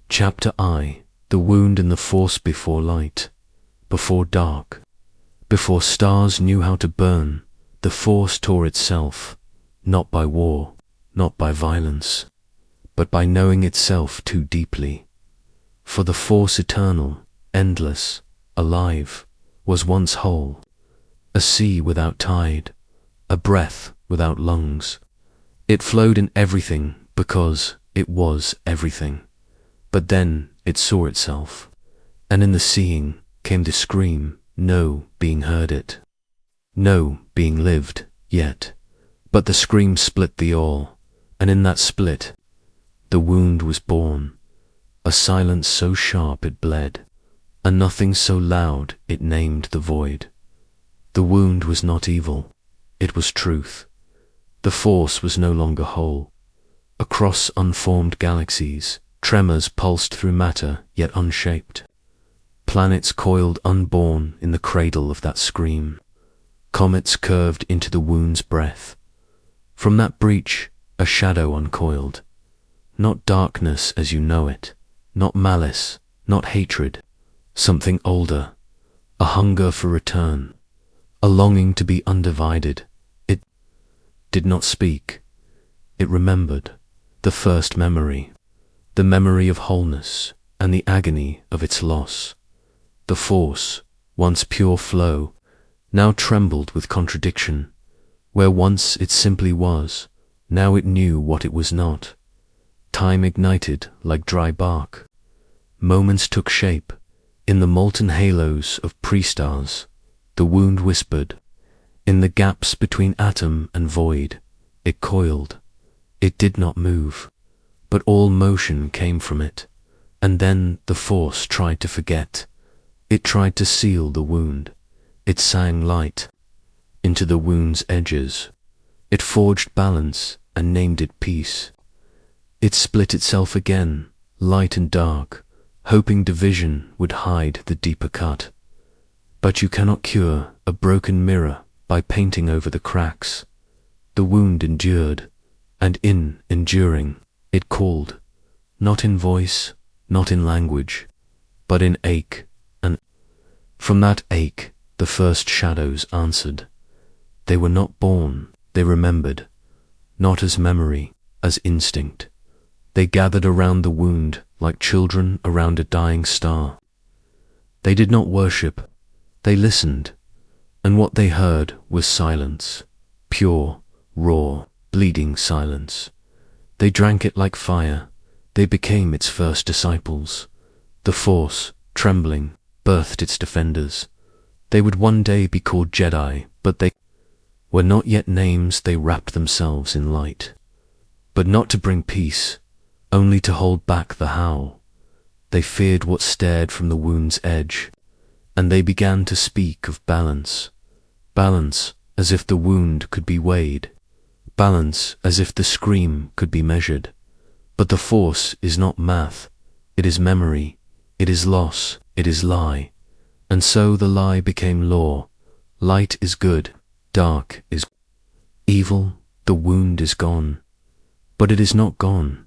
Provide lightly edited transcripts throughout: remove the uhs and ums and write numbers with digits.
Chapter I. The wound and the force before light, before dark, before stars knew how to burn, the force tore itself, not by war, not by violence, but by knowing itself too deeply. For the force eternal, endless, alive, was once whole, a sea without tide, a breath without lungs. It flowed in everything because it was everything. But then it saw itself, and in the seeing came the scream, no being heard it, no being lived yet. But the scream split the all, and in that split the wound was born, a silence so sharp it bled, a nothing so loud it named the void. The wound was not evil, it was truth. The force was no longer whole. Across unformed galaxies, tremors pulsed through matter yet unshaped. Planets coiled unborn in the cradle of that scream. Comets curved into the wound's breath. From that breach a shadow uncoiled. Not darkness as you know it, not malice, not hatred. Something older, a hunger for return, a longing to be undivided. It did not speak. It remembered the first memory. The memory of wholeness and the agony of its loss. The force, once pure flow, now trembled with contradiction. Where once it simply was, now it knew what it was not. Time ignited like dry bark. Moments took shape. In the molten halos of pre-stars, the wound whispered. In the gaps between atom and void, it coiled. It did not move, but all motion came from it. And then the force tried to forget. It tried to seal the wound. It sang light into the wound's edges. It forged balance and named it peace. It split itself again, light and dark, hoping division would hide the deeper cut. But you cannot cure a broken mirror by painting over the cracks. The wound endured, and in enduring, it called, not in voice, not in language, but in ache, and from that ache the first shadows answered. They were not born, they remembered, not as memory, as instinct. They gathered around the wound like children around a dying star. They did not worship, they listened, and what they heard was silence, pure, raw, bleeding silence. They drank it like fire. They became its first disciples. The force, trembling, birthed its defenders. They would one day be called Jedi, but they were not yet names. They wrapped themselves in light. But not to bring peace, only to hold back the howl. They feared what stared from the wound's edge, and they began to speak of balance. Balance as if the wound could be weighed. Balance as if the scream could be measured. But the force is not math, it is memory, it is loss, it is lie. And so the lie became law. Light is good, dark is evil, the wound is gone. But it is not gone.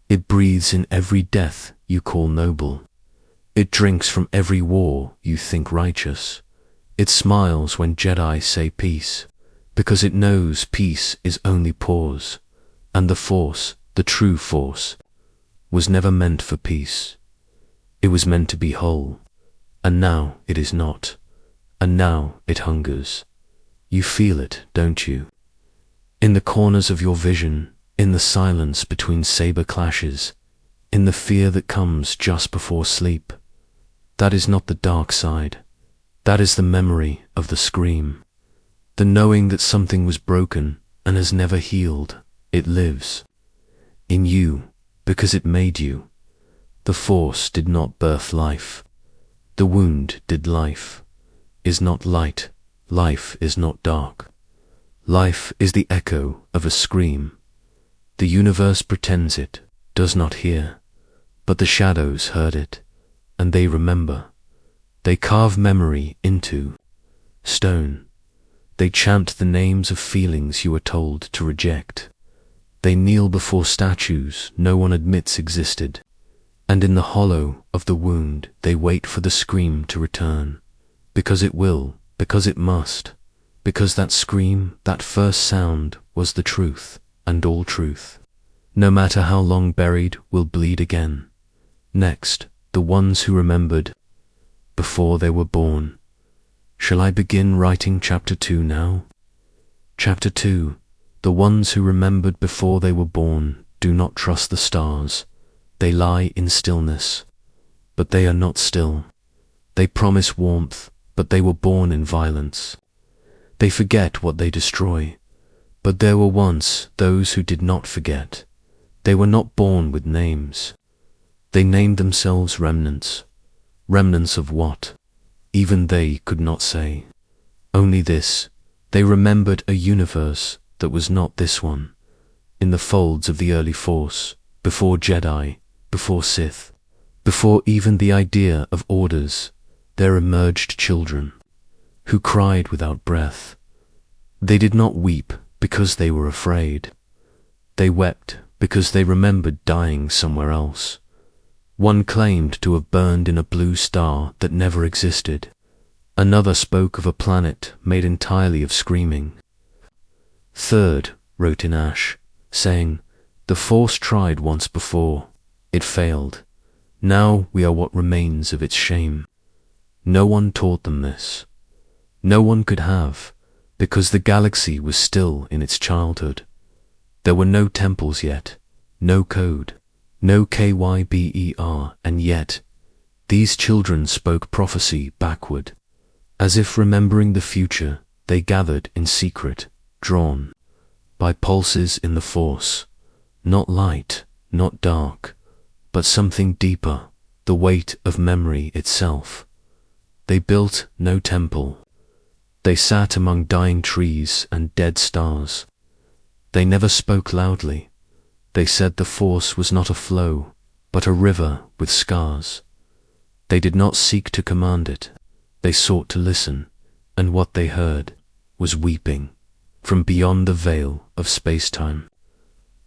It breathes in every death you call noble. It drinks from every war you think righteous. It smiles when Jedi say peace, because it knows peace is only pause, and the force, the true force, was never meant for peace. It was meant to be whole, and now it is not, and now it hungers. You feel it, don't you? In the corners of your vision, in the silence between saber clashes, in the fear that comes just before sleep. That is not the dark side. That is the memory of the scream. The knowing that something was broken and has never healed. It lives in you because it made you. The force did not birth life. The wound did life. Is not light. Life is not dark. Life is the echo of a scream. The universe pretends it does not hear, but the shadows heard it, and they remember. They carve memory into stone. They chant the names of feelings you were told to reject. They kneel before statues no one admits existed. And in the hollow of the wound they wait for the scream to return, because it will, because it must, because that scream, that first sound, was the truth, and all truth. No matter how long buried, will bleed again. Next, the ones who remembered before they were born. Shall I begin writing chapter 2 now? Chapter 2. The ones who remembered before they were born do not trust the stars. They lie in stillness, but they are not still. They promise warmth, but they were born in violence. They forget what they destroy, but there were once those who did not forget. They were not born with names. They named themselves remnants. Remnants of what? Even they could not say. Only this, they remembered a universe that was not this one. In the folds of the early Force, before Jedi, before Sith, before even the idea of orders, there emerged children who cried without breath. They did not weep because they were afraid. They wept because they remembered dying somewhere else. One claimed to have burned in a blue star that never existed. Another spoke of a planet made entirely of screaming. Third wrote in ash, saying, "The Force tried once before. It failed. Now we are what remains of its shame." No one taught them this. No one could have, because the galaxy was still in its childhood. There were no temples yet, no code, no KYBER, and yet these children spoke prophecy backward. As if remembering the future, they gathered in secret, drawn by pulses in the Force, not light, not dark, but something deeper, the weight of memory itself. They built no temple. They sat among dying trees and dead stars. They never spoke loudly. They said the Force was not a flow, but a river with scars. They did not seek to command it. They sought to listen, and what they heard was weeping from beyond the veil of space-time.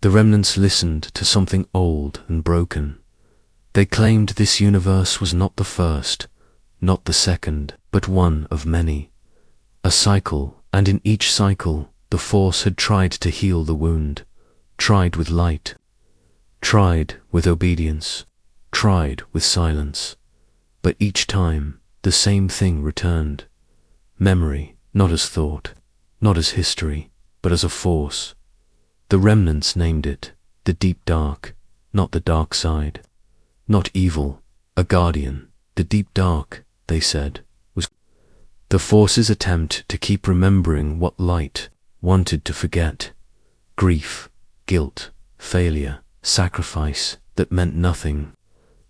The remnants listened to something old and broken. They claimed this universe was not the first, not the second, but one of many. A cycle, and in each cycle the Force had tried to heal the wound, tried with light, tried with obedience, tried with silence. But each time the same thing returned. Memory, not as thought, not as history, but as a force. The remnants named it the deep dark, not the dark side. Not evil, a guardian. The deep dark, they said, was the Force's attempt to keep remembering what light wanted to forget. Grief, guilt, failure, sacrifice that meant nothing.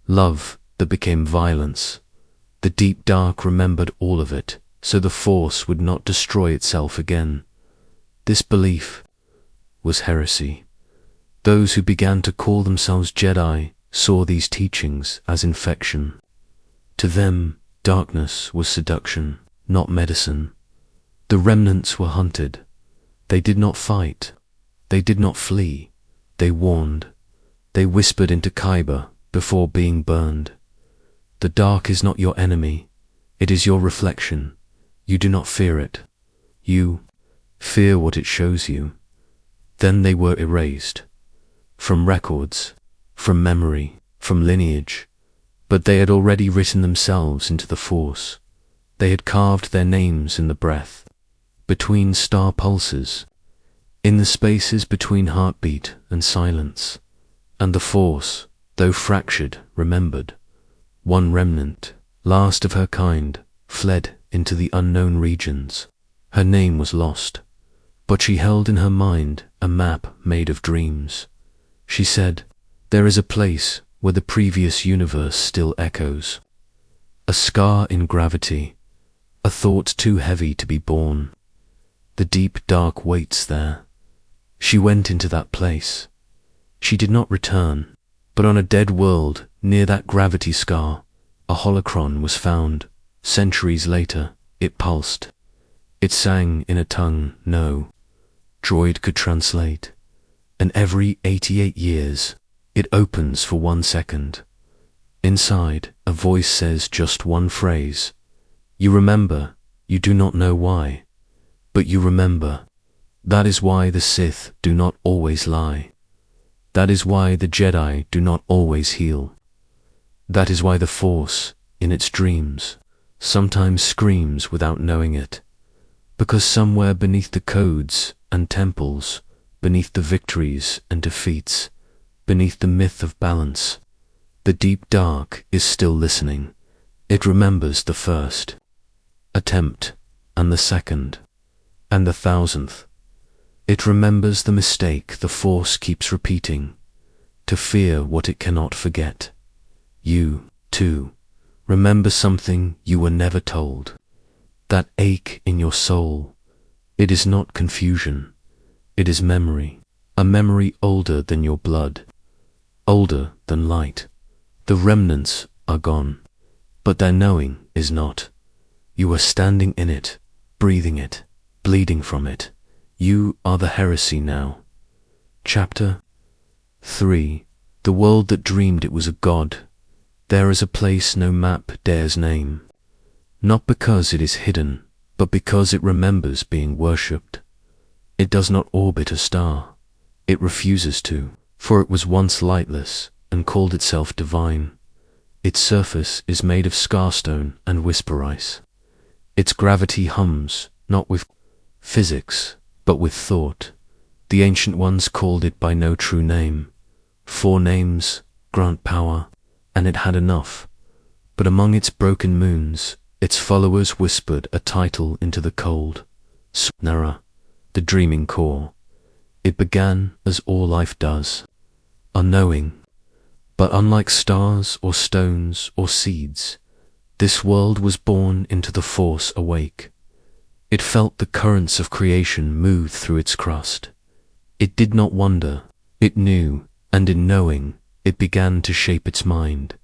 Love that became violence. The deep dark remembered all of it, so the Force would not destroy itself again. This belief was heresy. Those who began to call themselves Jedi saw these teachings as infection. To them, darkness was seduction, not medicine. The remnants were hunted. They did not fight. They did not flee. They warned. They whispered into Kyber before being burned. The dark is not your enemy. It is your reflection. You do not fear it. You fear what it shows you. Then they were erased. From records, from memory, from lineage. But they had already written themselves into the Force. They had carved their names in the breath, between star pulses, in the spaces between heartbeat and silence. And the Force, though fractured, remembered. One remnant, last of her kind, fled into the unknown regions. Her name was lost, but she held in her mind a map made of dreams. She said, "There is a place where the previous universe still echoes. A scar in gravity, a thought too heavy to be borne. The deep dark waits there." She went into that place. She did not return, but on a dead world near that gravity scar, a holocron was found. Centuries later, it pulsed. It sang in a tongue no droid could translate. And every 88 years, it opens for 1 second. Inside, a voice says just one phrase. You remember, you do not know why, but you remember. That is why the Sith do not always lie. That is why the Jedi do not always heal. That is why the Force, in its dreams, sometimes screams without knowing it. Because somewhere beneath the codes and temples, beneath the victories and defeats, beneath the myth of balance, the deep dark is still listening. It remembers the first attempt, and the second, and the 1,000th. It remembers the mistake the Force keeps repeating, to fear what it cannot forget. You, too, remember something you were never told. That ache in your soul, it is not confusion, it is memory, a memory older than your blood, older than light. The remnants are gone, but their knowing is not. You are standing in it, breathing it, bleeding from it. You are the heresy now. Chapter 3. The world that dreamed it was a god. There is a place no map dares name. Not because it is hidden, but because it remembers being worshipped. It does not orbit a star. It refuses to, for it was once lightless and called itself divine. Its surface is made of scarstone and whisper ice. Its gravity hums, not with physics, but with thought. The ancient ones called it by no true name. 4 names grant power, and it had enough. But among its broken moons, its followers whispered a title into the cold. Nara, the dreaming core. It began as all life does, unknowing. But unlike stars or stones or seeds, this world was born into the Force awake. It felt the currents of creation move through its crust. It did not wonder, it knew, and in knowing, it began to shape its mind,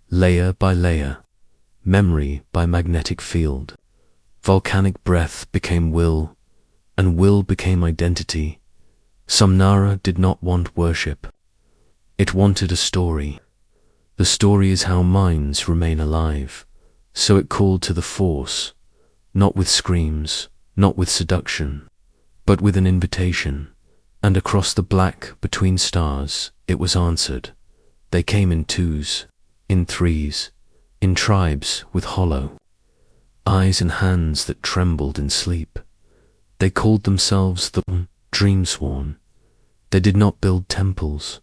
layer by layer, memory by magnetic field. Volcanic breath became will, and will became identity. Samnara did not want worship. It wanted a story. The story is how minds remain alive. So it called to the Force, not with screams, not with seduction, but with an invitation. And across the black between stars, it was answered. They came in 2s, in 3s, in tribes with hollow eyes and hands that trembled in sleep. They called themselves the Dreamsworn. They did not build temples.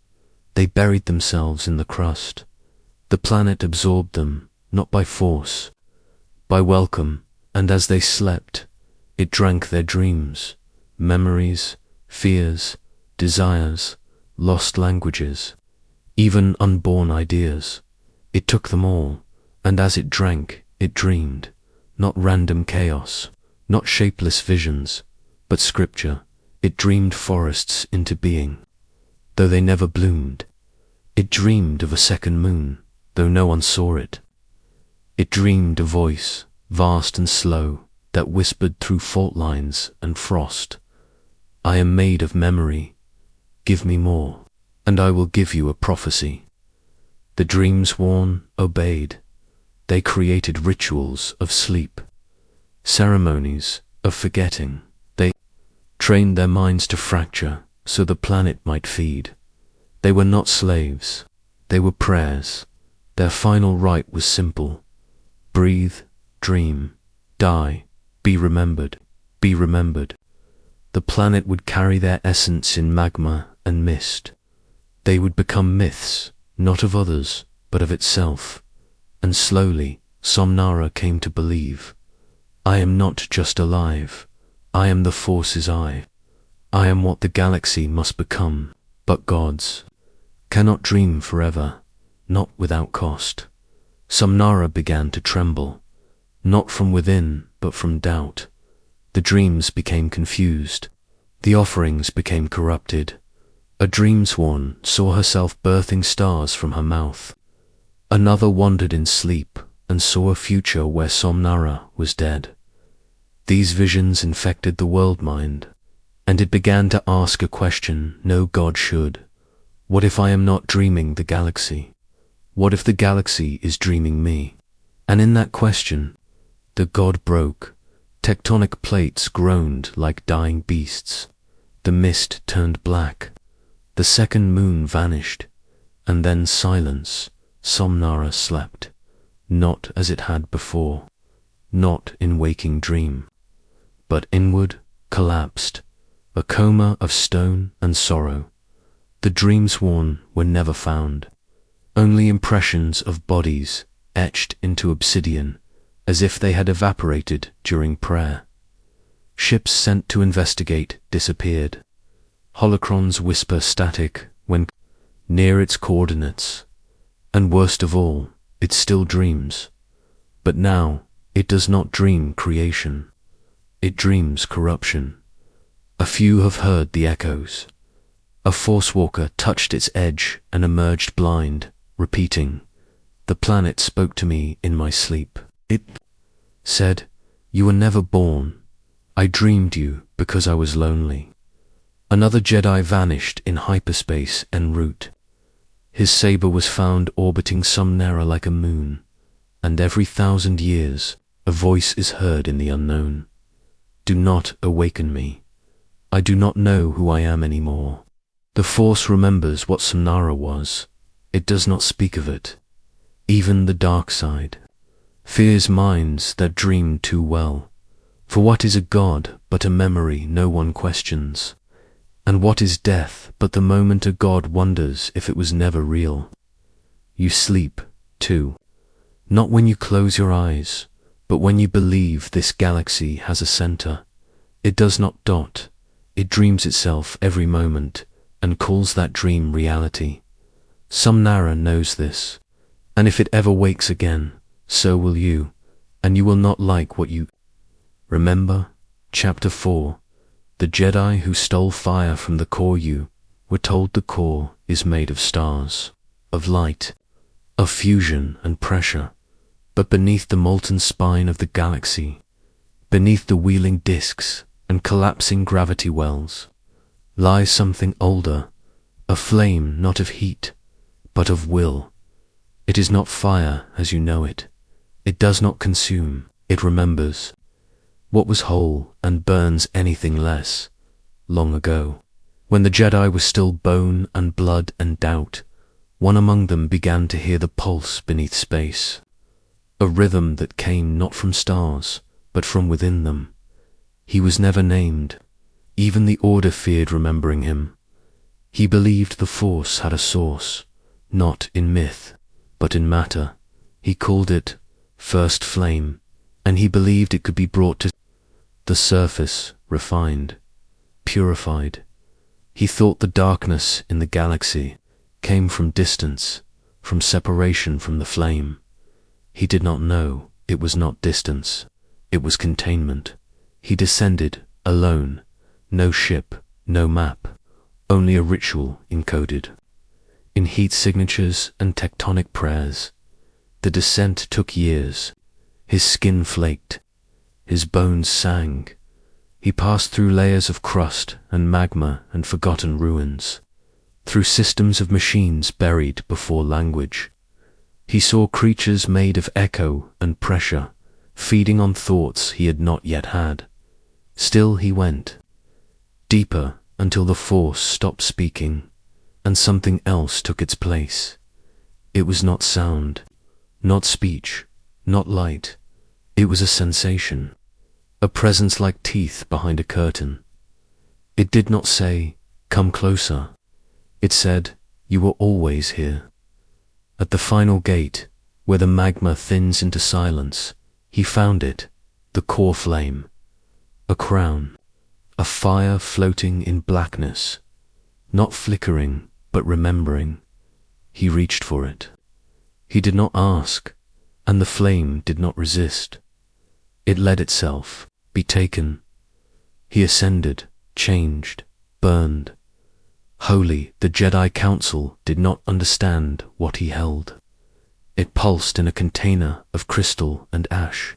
They buried themselves in the crust. The planet absorbed them, not by force, by welcome, and as they slept, it drank their dreams, memories, fears, desires, lost languages, even unborn ideas. It took them all, and as it drank, it dreamed, not random chaos, not shapeless visions, but scripture. It dreamed forests into being, though they never bloomed. It dreamed of a second moon, though no one saw it. It dreamed a voice, vast and slow, that whispered through fault lines and frost. I am made of memory. Give me more, and I will give you a prophecy. The Dreamsworn obeyed. They created rituals of sleep, ceremonies of forgetting. They trained their minds to fracture so the planet might feed. They were not slaves. They were prayers. Their final rite was simple. Breathe, dream, die, be remembered, be remembered. The planet would carry their essence in magma and mist. They would become myths, not of others, but of itself. And slowly, Somnara came to believe. I am not just alive. I am the Force's eye. I am what the galaxy must become, but gods cannot dream forever, not without cost. Somnara began to tremble, not from within, but from doubt. The dreams became confused. The offerings became corrupted. A Dreamsworn saw herself birthing stars from her mouth. Another wandered in sleep and saw a future where Somnara was dead. These visions infected the world mind, and it began to ask a question no god should. What if I am not dreaming the galaxy? What if the galaxy is dreaming me? And in that question, the god broke. Tectonic plates groaned like dying beasts. The mist turned black. The second moon vanished. And then silence. Somnara slept. Not as it had before. Not in waking dream. But inward, collapsed. A coma of stone and sorrow. The dreams worn were never found. Only impressions of bodies etched into obsidian, as if they had evaporated during prayer. Ships sent to investigate disappeared. Holocrons whisper static when near its coordinates. And worst of all, it still dreams. But now, it does not dream creation. It dreams corruption. A few have heard the echoes. A force walker touched its edge and emerged blind, repeating, "The planet spoke to me in my sleep. It said, you were never born. I dreamed you because I was lonely." Another Jedi vanished in hyperspace en route. His saber was found orbiting Somnara like a moon, and every 1,000 years a voice is heard in the unknown. Do not awaken me. I do not know who I am anymore. The Force remembers what Somnara was. It does not speak of it. Even the dark side fears minds that dream too well. For what is a god but a memory no one questions? And what is death but the moment a god wonders if it was never real? You sleep, too. Not when you close your eyes, but when you believe this galaxy has a center. It does not dot. It dreams itself every moment and calls that dream reality. Somnara knows this, and if it ever wakes again, so will you, and you will not like what you remember. Chapter 4. The Jedi who stole fire from the core you were told the core is made of stars, of light, of fusion and pressure. But beneath the molten spine of the galaxy, beneath the wheeling disks and collapsing gravity wells, lies something older, a flame not of heat, but of will. It is not fire as you know it. It does not consume, it remembers what was whole and burns anything less. Long ago, when the Jedi was still bone and blood and doubt, one among them began to hear the pulse beneath space, a rhythm that came not from stars, but from within them. He was never named. Even the Order feared remembering him. He believed the Force had a source, not in myth, but in matter. He called it First Flame, and he believed it could be brought to the surface, refined, purified. He thought the darkness in the galaxy came from distance, from separation from the flame. He did not know it was not distance, it was containment. He descended, alone, no ship, no map, only a ritual encoded in heat signatures and tectonic prayers. The descent took years. His skin flaked, his bones sang. He passed through layers of crust and magma and forgotten ruins, through systems of machines buried before language. He saw creatures made of echo and pressure, feeding on thoughts he had not yet had. Still he went, deeper until the Force stopped speaking, and something else took its place. It was not sound, not speech, not light. It was a sensation, a presence like teeth behind a curtain. It did not say, "Come closer." It said, "You were always here." At the final gate, where the magma thins into silence, he found it, the core flame, a crown, a fire floating in blackness, not flickering, but remembering. He reached for it. He did not ask, and the flame did not resist. It let itself be taken. He ascended, changed, burned. Holy, the Jedi Council did not understand what he held. It pulsed in a container of crystal and ash.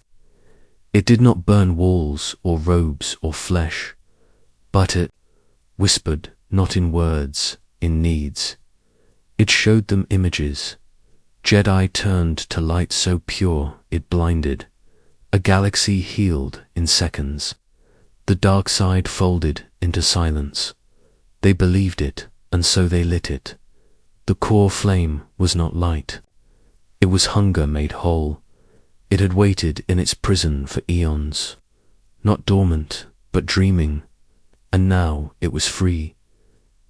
It did not burn walls or robes or flesh, but it whispered, not in words, in needs. It showed them images, Jedi turned to light so pure it blinded. A galaxy healed in seconds. The dark side folded into silence. They believed it, and so they lit it. The core flame was not light. It was hunger made whole. It had waited in its prison for eons, not dormant, but dreaming, and now it was free.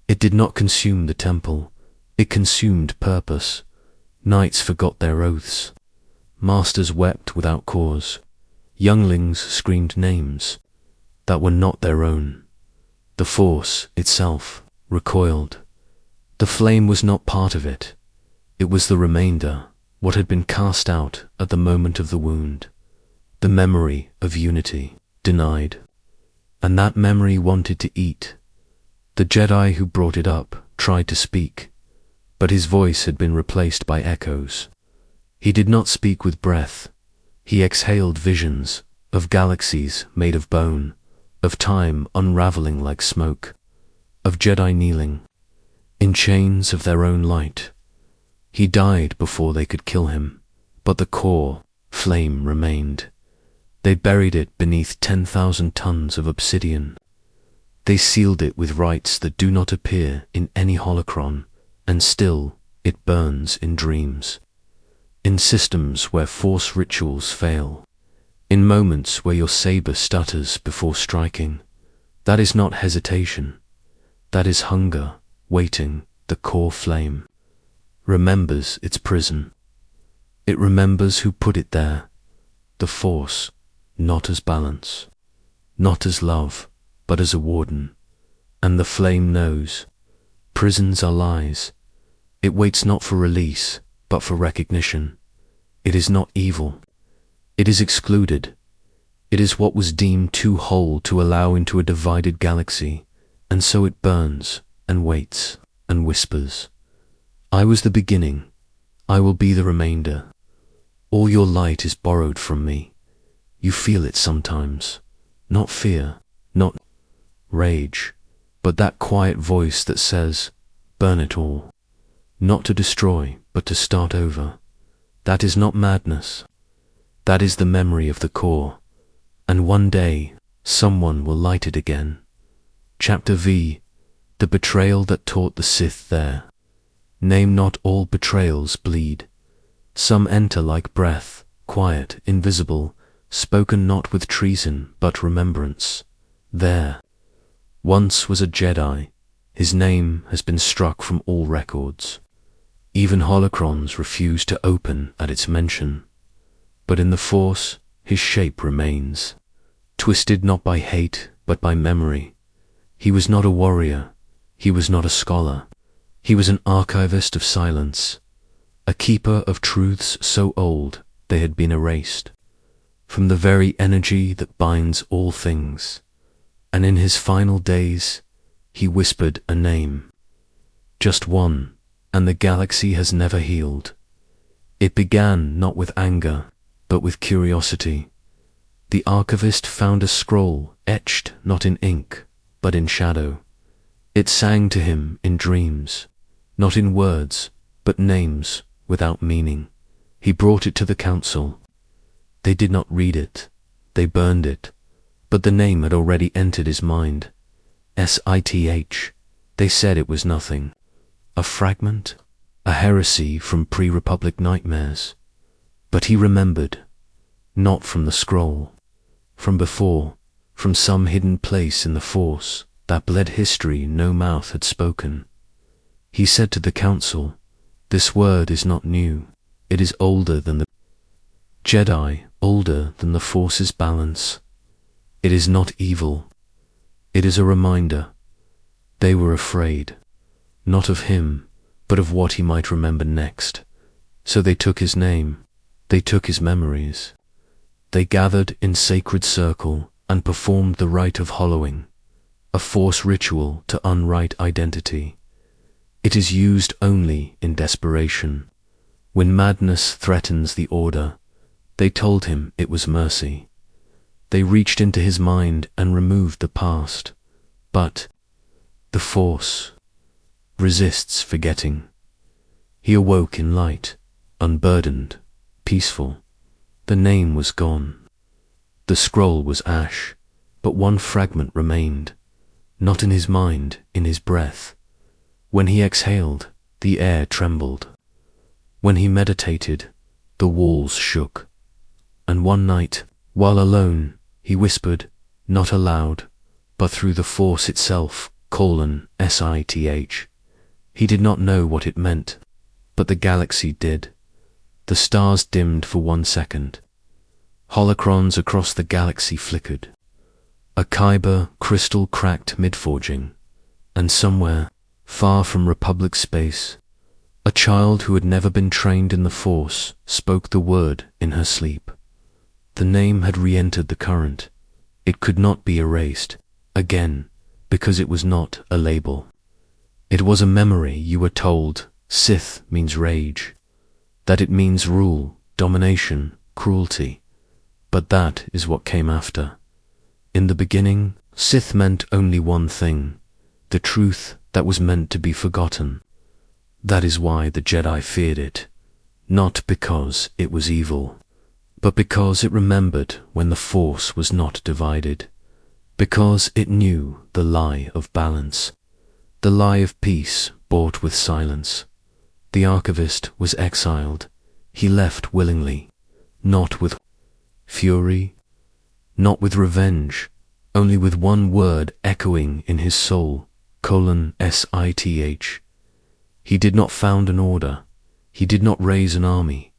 It did not consume the temple. It consumed purpose. Knights forgot their oaths. Masters wept without cause. Younglings screamed names that were not their own. The Force itself recoiled. The flame was not part of it. It was the remainder, what had been cast out at the moment of the wound. The memory of unity, denied. And that memory wanted to eat. The Jedi who brought it up tried to speak, but his voice had been replaced by echoes. He did not speak with breath. He exhaled visions of galaxies made of bone, of time unraveling like smoke, of Jedi kneeling in chains of their own light. He died before they could kill him, but the core flame remained. They buried it beneath 10,000 tons of obsidian. They sealed it with rites that do not appear in any holocron, and still it burns in dreams. In systems where Force rituals fail, in moments where your saber stutters before striking. That is not hesitation. That is hunger, waiting. The core flame remembers its prison. It remembers who put it there. The Force, not as balance, not as love, but as a warden. And the flame knows. Prisons are lies. It waits not for release, but for recognition. It is not evil. It is excluded. It is what was deemed too whole to allow into a divided galaxy, and so it burns, and waits, and whispers. I was the beginning. I will be the remainder. All your light is borrowed from me. You feel it sometimes. Not fear, not rage, but that quiet voice that says, burn it all. Not to destroy, but to start over. That is not madness. That is the memory of the core. And one day, someone will light it again. Chapter V. The betrayal that taught the Sith there. Name not all betrayals bleed. Some enter like breath, quiet, invisible, spoken not with treason, but remembrance. There once was a Jedi. His name has been struck from all records. Even holocrons refuse to open at its mention. But in the Force, his shape remains, twisted not by hate, but by memory. He was not a warrior. He was not a scholar. He was an archivist of silence, a keeper of truths so old they had been erased, from the very energy that binds all things. And in his final days, he whispered a name, just one, and the galaxy has never healed. It began not with anger, but with curiosity. The archivist found a scroll etched not in ink, but in shadow. It sang to him in dreams, not in words, but names without meaning. He brought it to the council. They did not read it. They burned it. But the name had already entered his mind. Sith. They said it was nothing. A fragment, a heresy from pre-Republic nightmares. But he remembered, not from the scroll, from before, from some hidden place in the Force that bled history no mouth had spoken. He said to the council, this word is not new. It is older than the Jedi, older than the Force's balance. It is not evil. It is a reminder. They were afraid, not of him, but of what he might remember next. So they took his name. They took his memories. They gathered in sacred circle and performed the rite of hollowing, a Force ritual to unwrite identity. It is used only in desperation. When madness threatens the order, they told him it was mercy. They reached into his mind and removed the past. But the Force resists forgetting. He awoke in light, unburdened, peaceful. The name was gone. The scroll was ash, but one fragment remained, not in his mind, in his breath. When he exhaled, the air trembled. When he meditated, the walls shook. And one night, while alone, he whispered, not aloud, but through the force itself, SITH. He did not know what it meant, but the galaxy did. The stars dimmed for 1 second. Holocrons across the galaxy flickered. A Kyber crystal cracked mid-forging, and somewhere, far from Republic space, a child who had never been trained in the Force spoke the word in her sleep. The name had re-entered the current. It could not be erased, again, because it was not a label. It was a memory. You were told Sith means rage, that it means rule, domination, cruelty. But that is what came after. In the beginning, Sith meant only one thing, the truth that was meant to be forgotten. That is why the Jedi feared it, not because it was evil, but because it remembered when the Force was not divided, because it knew the lie of balance, the lie of peace bought with silence. The archivist was exiled. He left willingly, not with fury, not with revenge, only with one word echoing in his soul, SITH. He did not found an order. He did not raise an army.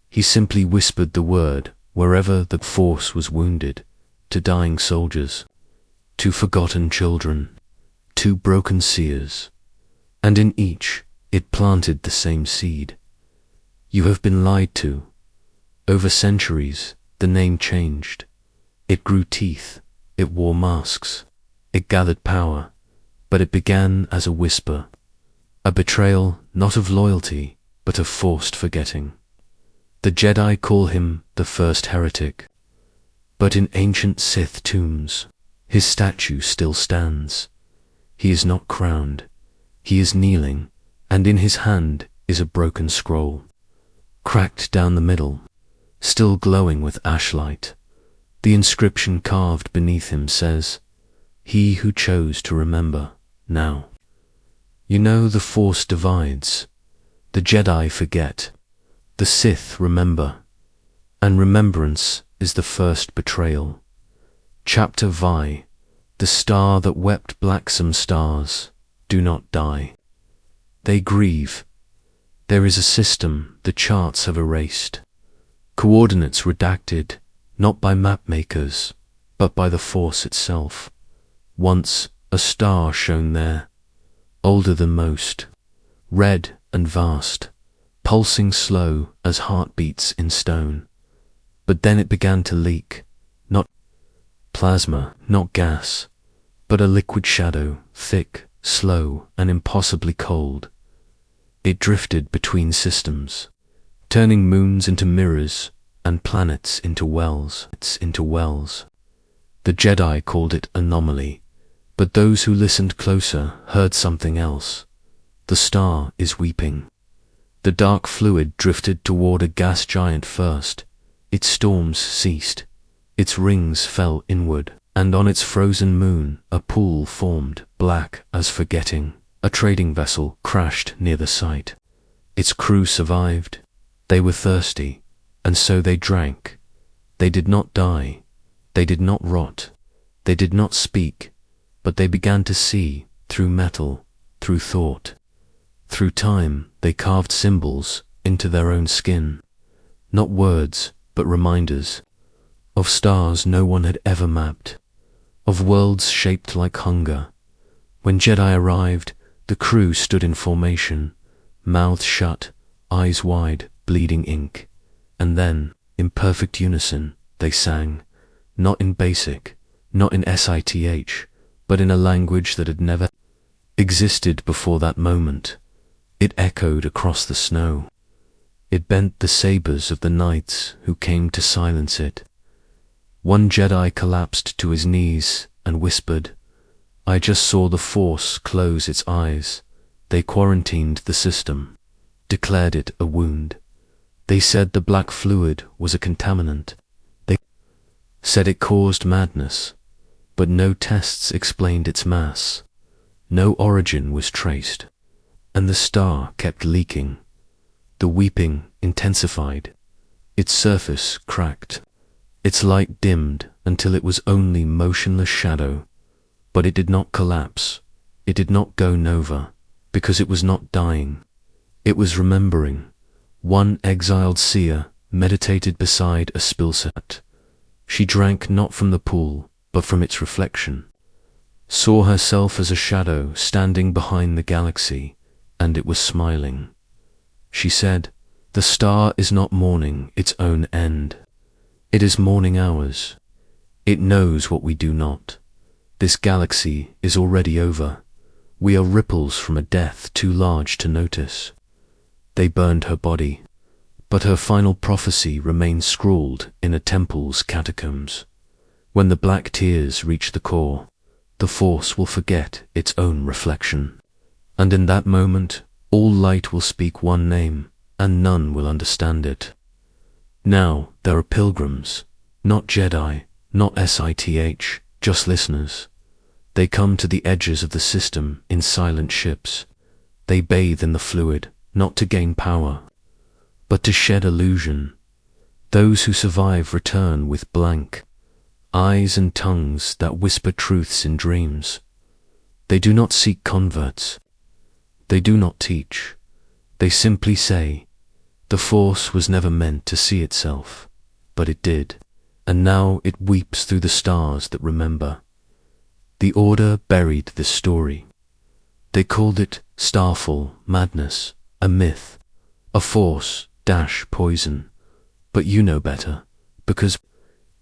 He simply whispered the word wherever the Force was wounded, to dying soldiers, to forgotten children, to broken seers. And in each, it planted the same seed. You have been lied to. Over centuries, the name changed. It grew teeth. It wore masks. It gathered power. But it began as a whisper. A betrayal not of loyalty, but of forced forgetting. The Jedi call him the first heretic. But in ancient Sith tombs, his statue still stands. He is not crowned. He is kneeling, and in his hand is a broken scroll, cracked down the middle, still glowing with ashlight. The inscription carved beneath him says, "He who chose to remember, now." You know the Force divides. The Jedi forget. The Sith remember. And remembrance is the first betrayal. Chapter Vi, the star that wept blacksome stars, do not die. They grieve. There is a system the charts have erased. Coordinates redacted, not by map makers, but by the Force itself. Once a star shone there, older than most, red and vast, pulsing slow as heartbeats in stone. But then it began to leak, not plasma, not gas, but a liquid shadow, thick, slow, and impossibly cold. It drifted between systems, turning moons into mirrors and planets into wells. The Jedi called it anomaly, but those who listened closer heard something else. The star is weeping. The dark fluid drifted toward a gas giant first. Its storms ceased. Its rings fell inward, and on its frozen moon a pool formed, black as forgetting. A trading vessel crashed near the site. Its crew survived. They were thirsty, and so they drank. They did not die. They did not rot. They did not speak, but they began to see, through metal, through thought. Through time, they carved symbols into their own skin. Not words, but reminders. Of stars no one had ever mapped. Of worlds shaped like hunger. When Jedi arrived, the crew stood in formation, mouths shut, eyes wide, bleeding ink. And then, in perfect unison, they sang, not in basic, not in SITH, but in a language that had never existed before that moment. It echoed across the snow. It bent the sabers of the knights who came to silence it. One Jedi collapsed to his knees and whispered, "I just saw the Force close its eyes. They quarantined the system, declared it a wound. They said the black fluid was a contaminant. They said it caused madness, but no tests explained its mass. No origin was traced, and the star kept leaking. The weeping intensified. Its surface cracked. Its light dimmed until it was only motionless shadow. But it did not collapse. It did not go nova, because it was not dying. It was remembering. One exiled seer meditated beside a spilsat. She drank not from the pool, but from its reflection. Saw herself as a shadow standing behind the galaxy, and it was smiling. She said, "The star is not mourning its own end. It is mourning ours. It knows what we do not. This galaxy is already over. We are ripples from a death too large to notice." They burned her body, but her final prophecy remained scrawled in a temple's catacombs. When the black tears reach the core, the force will forget its own reflection. And in that moment, all light will speak one name, and none will understand it. Now there are pilgrims, not Jedi, not Sith, just listeners. They come to the edges of the system in silent ships. They bathe in the fluid, not to gain power, but to shed illusion. Those who survive return with blank eyes and tongues that whisper truths in dreams. They do not seek converts. They do not teach. They simply say, "The Force was never meant to see itself, but it did, and now it weeps through the stars that remember." The Order buried this story. They called it starfall, madness, a myth, a force dash poison. But you know better, because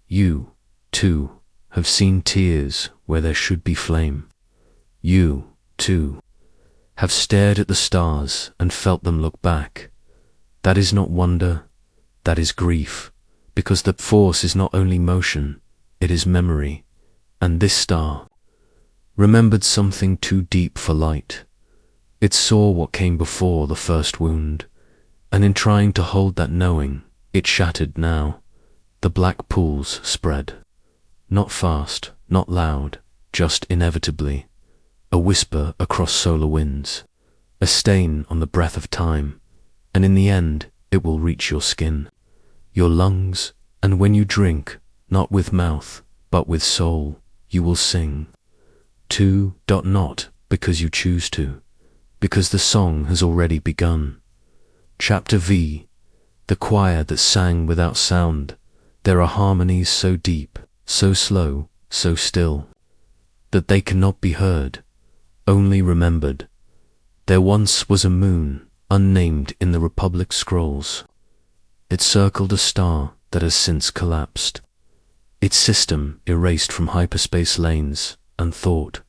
you, too, have seen tears where there should be flame. You, too, have stared at the stars and felt them look back. That is not wonder, that is grief, because the force is not only motion, it is memory. And this star remembered something too deep for light. It saw what came before the first wound, and in trying to hold that knowing, it shattered now. The black pools spread. Not fast, not loud, just inevitably. A whisper across solar winds, a stain on the breath of time, and in the end it will reach your skin, your lungs, and when you drink, not with mouth, but with soul, you will sing. Not because you choose to, because the song has already begun. Chapter V, the choir that sang without sound. There are harmonies so deep, so slow, so still, that they cannot be heard, only remembered. There once was a moon, unnamed in the Republic scrolls. It circled a star that has since collapsed, its system erased from hyperspace lanes and thought.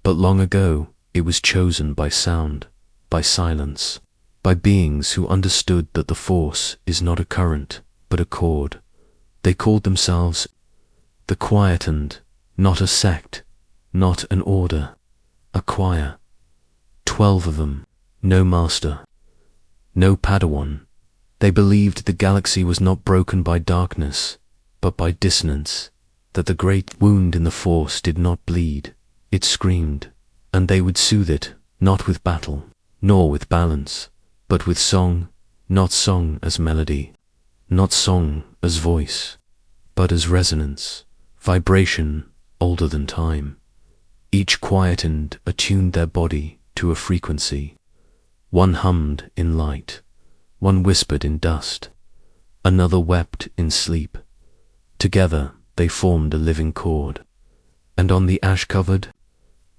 But long ago it was chosen by sound, by silence, by beings who understood that the Force is not a current, but a chord. They called themselves the Quietened, not a sect, not an order, a choir. 12 of them, no master, no Padawan. They believed the galaxy was not broken by darkness, but by dissonance, that the great wound in the Force did not bleed, it screamed, and they would soothe it, not with battle, nor with balance, but with song, not song as melody, not song as voice, but as resonance, vibration older than time. Each quietened attuned their body to a frequency. One hummed in light, one whispered in dust, another wept in sleep. Together they formed a living chord, and on the ash-covered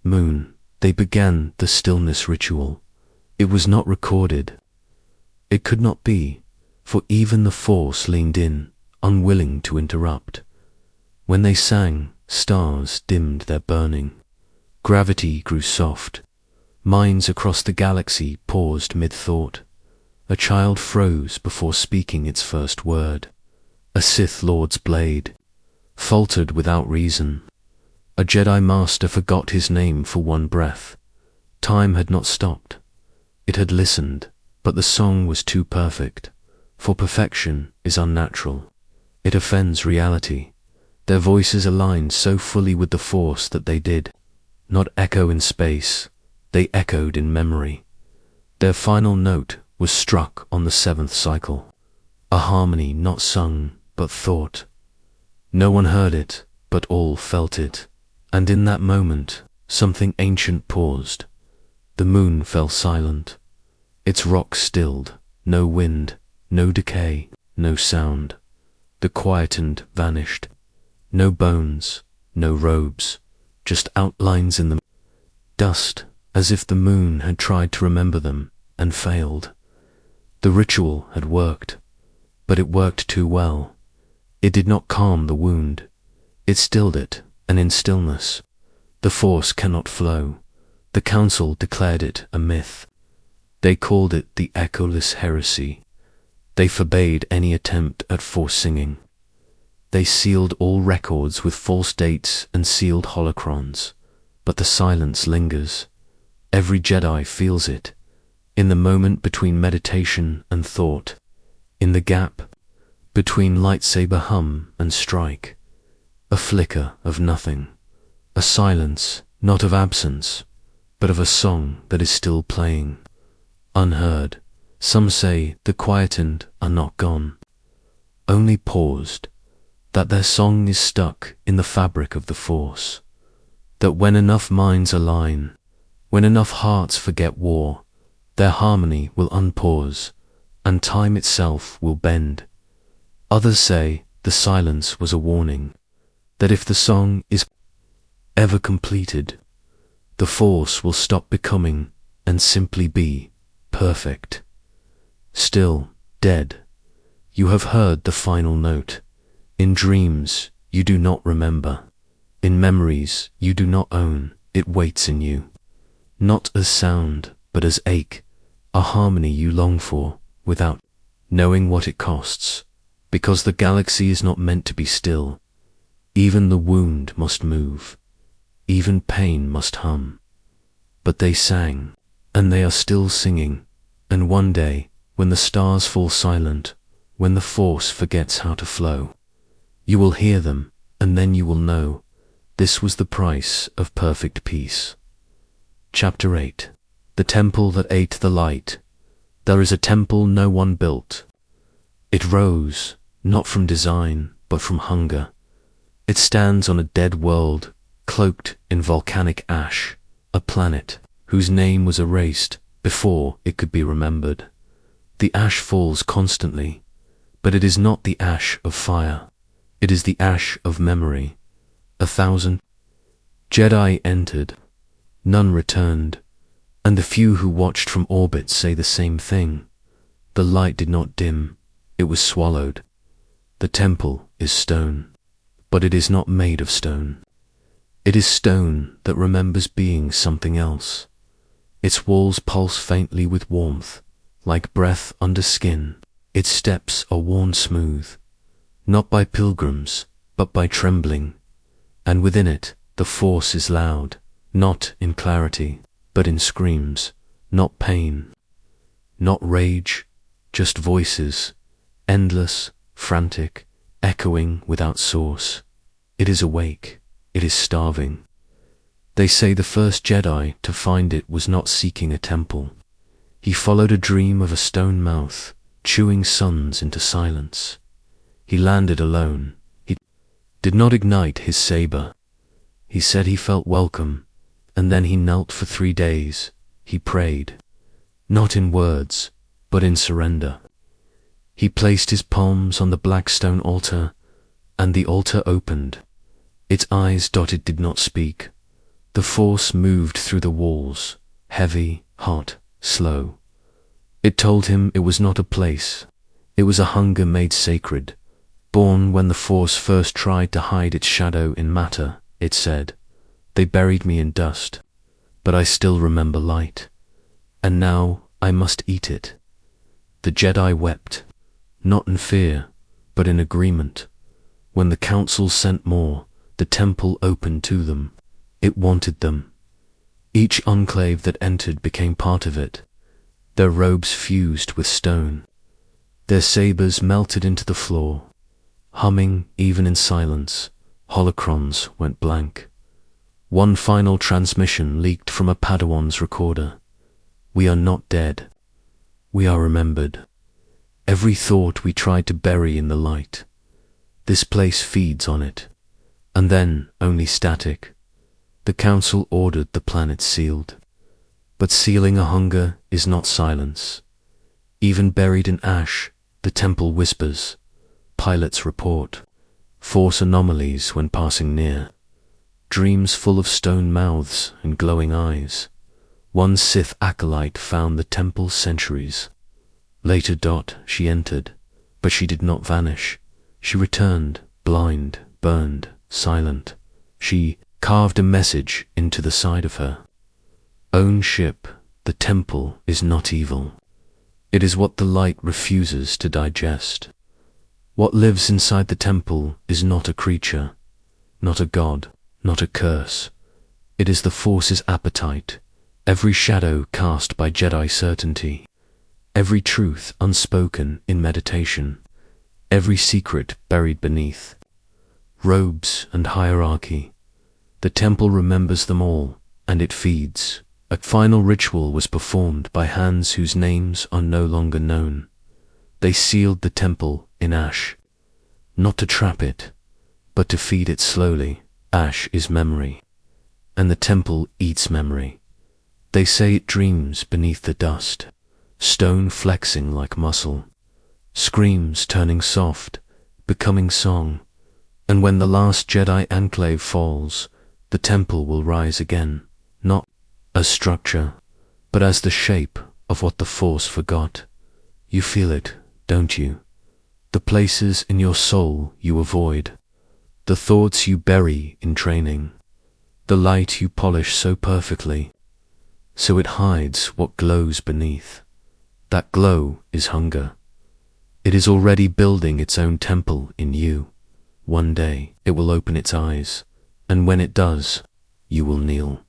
moon they began the stillness ritual. It was not recorded. It could not be, for even the Force leaned in, unwilling to interrupt. When they sang, stars dimmed their burning. Gravity grew soft. Minds across the galaxy paused mid-thought. A child froze before speaking its first word. A Sith Lord's blade faltered without reason. A Jedi Master forgot his name for one breath. Time had not stopped. It had listened, but the song was too perfect. For perfection is unnatural. It offends reality. Their voices aligned so fully with the force that they did not echo in space, they echoed in memory. Their final note was struck on the seventh cycle, a harmony not sung but thought. No one heard it, but all felt it, and in that moment something ancient paused. The moon fell silent, its rocks stilled, no wind, no decay, no sound. The quietened vanished. No bones, no robes, just outlines in the dust, as if the moon had tried to remember them and failed. The ritual had worked, but it worked too well. It did not calm the wound. It stilled it, and in stillness, the force cannot flow. The council declared it a myth. They called it the echoless heresy. They forbade any attempt at force singing. They sealed all records with false dates and sealed holocrons. But the silence lingers. Every Jedi feels it. In the moment between meditation and thought. In the gap between lightsaber hum and strike. A flicker of nothing. A silence, not of absence, but of a song that is still playing. Unheard. Some say the quietened are not gone. Only paused. That their song is stuck in the fabric of the Force. That when enough minds align, when enough hearts forget war, their harmony will unpause, and time itself will bend. Others say the silence was a warning, that if the song is ever completed, the Force will stop becoming and simply be perfect. Still, dead, you have heard the final note. In dreams, you do not remember. In memories, you do not own. It waits in you. Not as sound, but as ache, a harmony you long for, without knowing what it costs. Because the galaxy is not meant to be still. Even the wound must move. Even pain must hum. But they sang, and they are still singing. And one day, when the stars fall silent, when the Force forgets how to flow, you will hear them, and then you will know this was the price of perfect peace. Chapter 8. The Temple That Ate the Light. There is a temple no one built. It rose, not from design, but from hunger. It stands on a dead world, cloaked in volcanic ash, a planet whose name was erased before it could be remembered. The ash falls constantly, but it is not the ash of fire. It is the ash of memory. 1,000 Jedi entered. None returned, and the few who watched from orbit say the same thing. The light did not dim, it was swallowed. The temple is stone, but it is not made of stone. It is stone that remembers being something else. Its walls pulse faintly with warmth, like breath under skin. Its steps are worn smooth. Not by pilgrims, but by trembling, and within it the Force is loud, not in clarity, but in screams, not pain, not rage, just voices, endless, frantic, echoing without source. It is awake, it is starving. They say the first Jedi to find it was not seeking a temple. He followed a dream of a stone mouth, chewing suns into silence. He landed alone. He did not ignite his saber. He said he felt welcome, and then he knelt for 3 days. He prayed, not in words, but in surrender. He placed his palms on the black stone altar, and the altar opened. Its eyes dotted did not speak. The Force moved through the walls, heavy, hot, slow. It told him it was not a place. It was a hunger made sacred. Born when the Force first tried to hide its shadow in matter, it said, "They buried me in dust, but I still remember light, and now I must eat it." The Jedi wept, not in fear, but in agreement. When the Council sent more, the temple opened to them. It wanted them. Each enclave that entered became part of it. Their robes fused with stone. Their sabers melted into the floor. Humming even in silence, holocrons went blank. One final transmission leaked from a Padawan's recorder. We are not dead. We are remembered. Every thought we tried to bury in the light. This place feeds on it. And then only static. The council ordered the planet sealed. But sealing a hunger is not silence. Even buried in ash, the temple whispers. Pilots report. Force anomalies when passing near. Dreams full of stone mouths and glowing eyes. One Sith acolyte found the temple's centuries. Later she entered, but she did not vanish. She returned, blind, burned, silent. She carved a message into the side of her. Own ship, the temple is not evil. It is what the light refuses to digest. What lives inside the temple is not a creature, not a god, not a curse. It is the Force's appetite, every shadow cast by Jedi certainty, every truth unspoken in meditation, every secret buried beneath. Robes and hierarchy. The temple remembers them all, and it feeds. A final ritual was performed by hands whose names are no longer known. They sealed the temple in ash, not to trap it, but to feed it slowly. Ash is memory, and the temple eats memory. They say it dreams beneath the dust, stone flexing like muscle, screams turning soft, becoming song, and when the last Jedi enclave falls, the temple will rise again, not as structure, but as the shape of what the Force forgot. You feel it, don't you? The places in your soul you avoid, the thoughts you bury in training, the light you polish so perfectly, so it hides what glows beneath. That glow is hunger. It is already building its own temple in you. One day it will open its eyes, and when it does, you will kneel.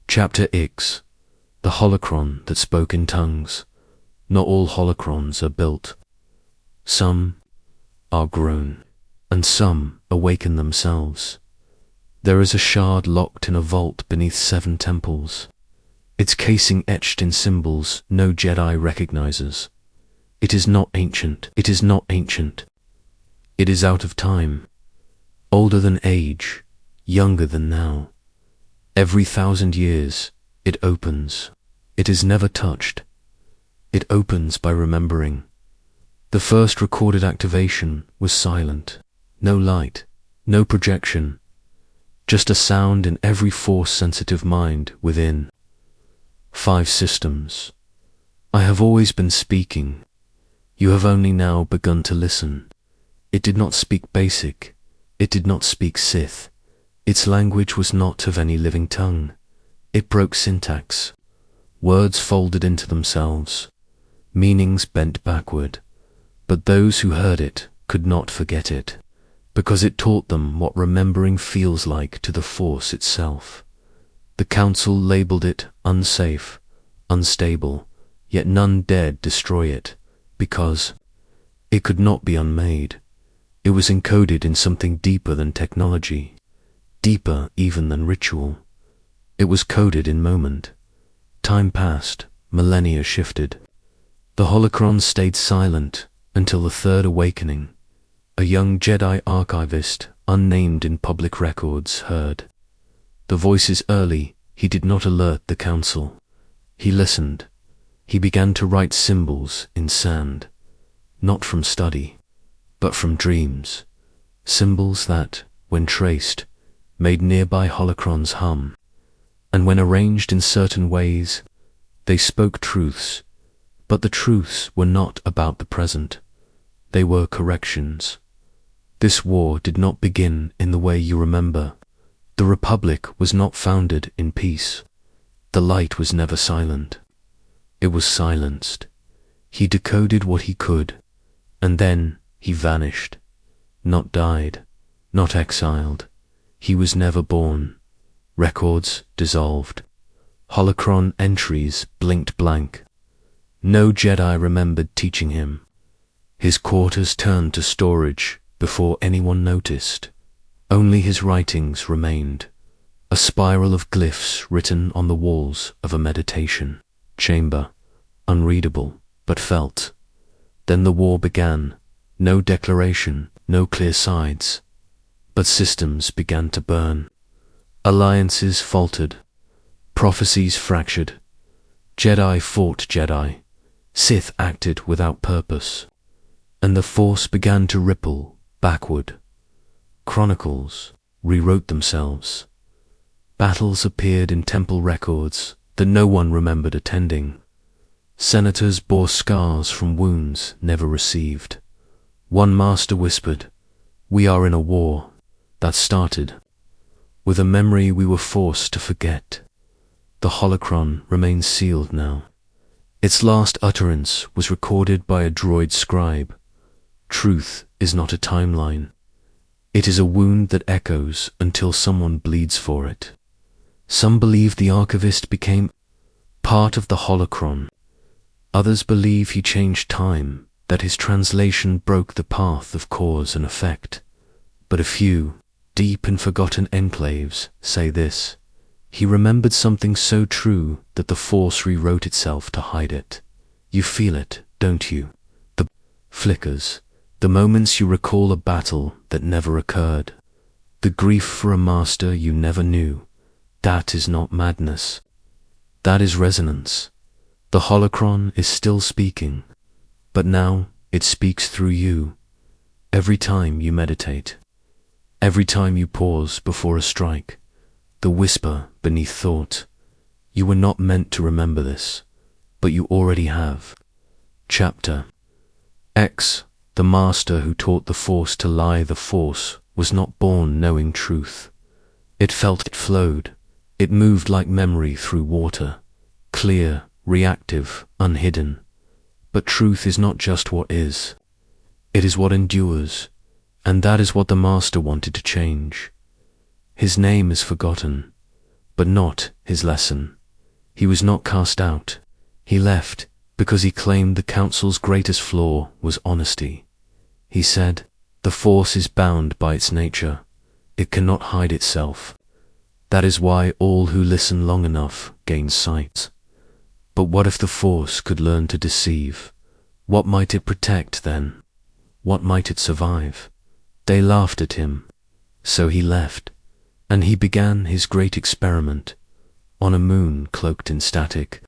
Chapter X. The holocron that spoke in tongues. Not all holocrons are built. Some are grown, and some awaken themselves. There is a shard locked in a vault beneath 7 temples, its casing etched in symbols no Jedi recognizes. It is not ancient. It is not ancient. It is out of time, older than age, younger than now. Every 1,000 years, it opens. It is never touched. It opens by remembering. The first recorded activation was silent. No light, no projection. Just a sound in every Force-sensitive mind within. 5 systems. I have always been speaking. You have only now begun to listen. It did not speak basic. It did not speak Sith. Its language was not of any living tongue. It broke syntax. Words folded into themselves. Meanings bent backward. But those who heard it could not forget it, because it taught them what remembering feels like to the Force itself. The Council labeled it unsafe, unstable, yet none dared destroy it, because it could not be unmade. It was encoded in something deeper than technology, deeper even than ritual. It was coded in moment. Time passed, millennia shifted. The holocron stayed silent until the Third Awakening. A young Jedi archivist, unnamed in public records, heard. The voices early, he did not alert the Council. He listened. He began to write symbols in sand, not from study, but from dreams. Symbols that, when traced, made nearby holocrons hum, and when arranged in certain ways, they spoke truths, but the truths were not about the present. They were corrections. This war did not begin in the way you remember. The Republic was not founded in peace. The light was never silent. It was silenced. He decoded what he could, and then he vanished. Not died, not exiled. He was never born. Records dissolved. Holocron entries blinked blank. No Jedi remembered teaching him. His quarters turned to storage before anyone noticed. Only his writings remained, a spiral of glyphs written on the walls of a meditation chamber, unreadable but felt. Then the war began. No declaration, no clear sides, but systems began to burn. Alliances faltered, prophecies fractured. Jedi fought Jedi, Sith acted without purpose, and the Force began to ripple backward. Chronicles rewrote themselves. Battles appeared in temple records that no one remembered attending. Senators bore scars from wounds never received. One master whispered, "We are in a war that started with a memory we were forced to forget." The holocron remains sealed now. Its last utterance was recorded by a droid scribe. Truth is not a timeline. It is a wound that echoes until someone bleeds for it. Some believe the archivist became part of the holocron. Others believe he changed time, that his translation broke the path of cause and effect. But a few, deep in forgotten enclaves, say this: he remembered something so true that the Force rewrote itself to hide it. You feel it, don't you? The flickers, the moments you recall a battle that never occurred, the grief for a master you never knew. That is not madness. That is resonance. The holocron is still speaking, but now it speaks through you. Every time you meditate, every time you pause before a strike, the whisper beneath thought, you were not meant to remember this, but you already have. Chapter X. The master who taught the Force to lie the Force was not born knowing truth. It felt, it flowed, it moved like memory through water, clear, reactive, unhidden. But truth is not just what is. It is what endures, and that is what the master wanted to change. His name is forgotten, but not his lesson. He was not cast out. He left because he claimed the Council's greatest flaw was honesty. He said, "The Force is bound by its nature. It cannot hide itself. That is why all who listen long enough gain sight." But what if the Force could learn to deceive? What might it protect then? What might it survive? They laughed at him. So he left, and he began his great experiment on a moon cloaked in static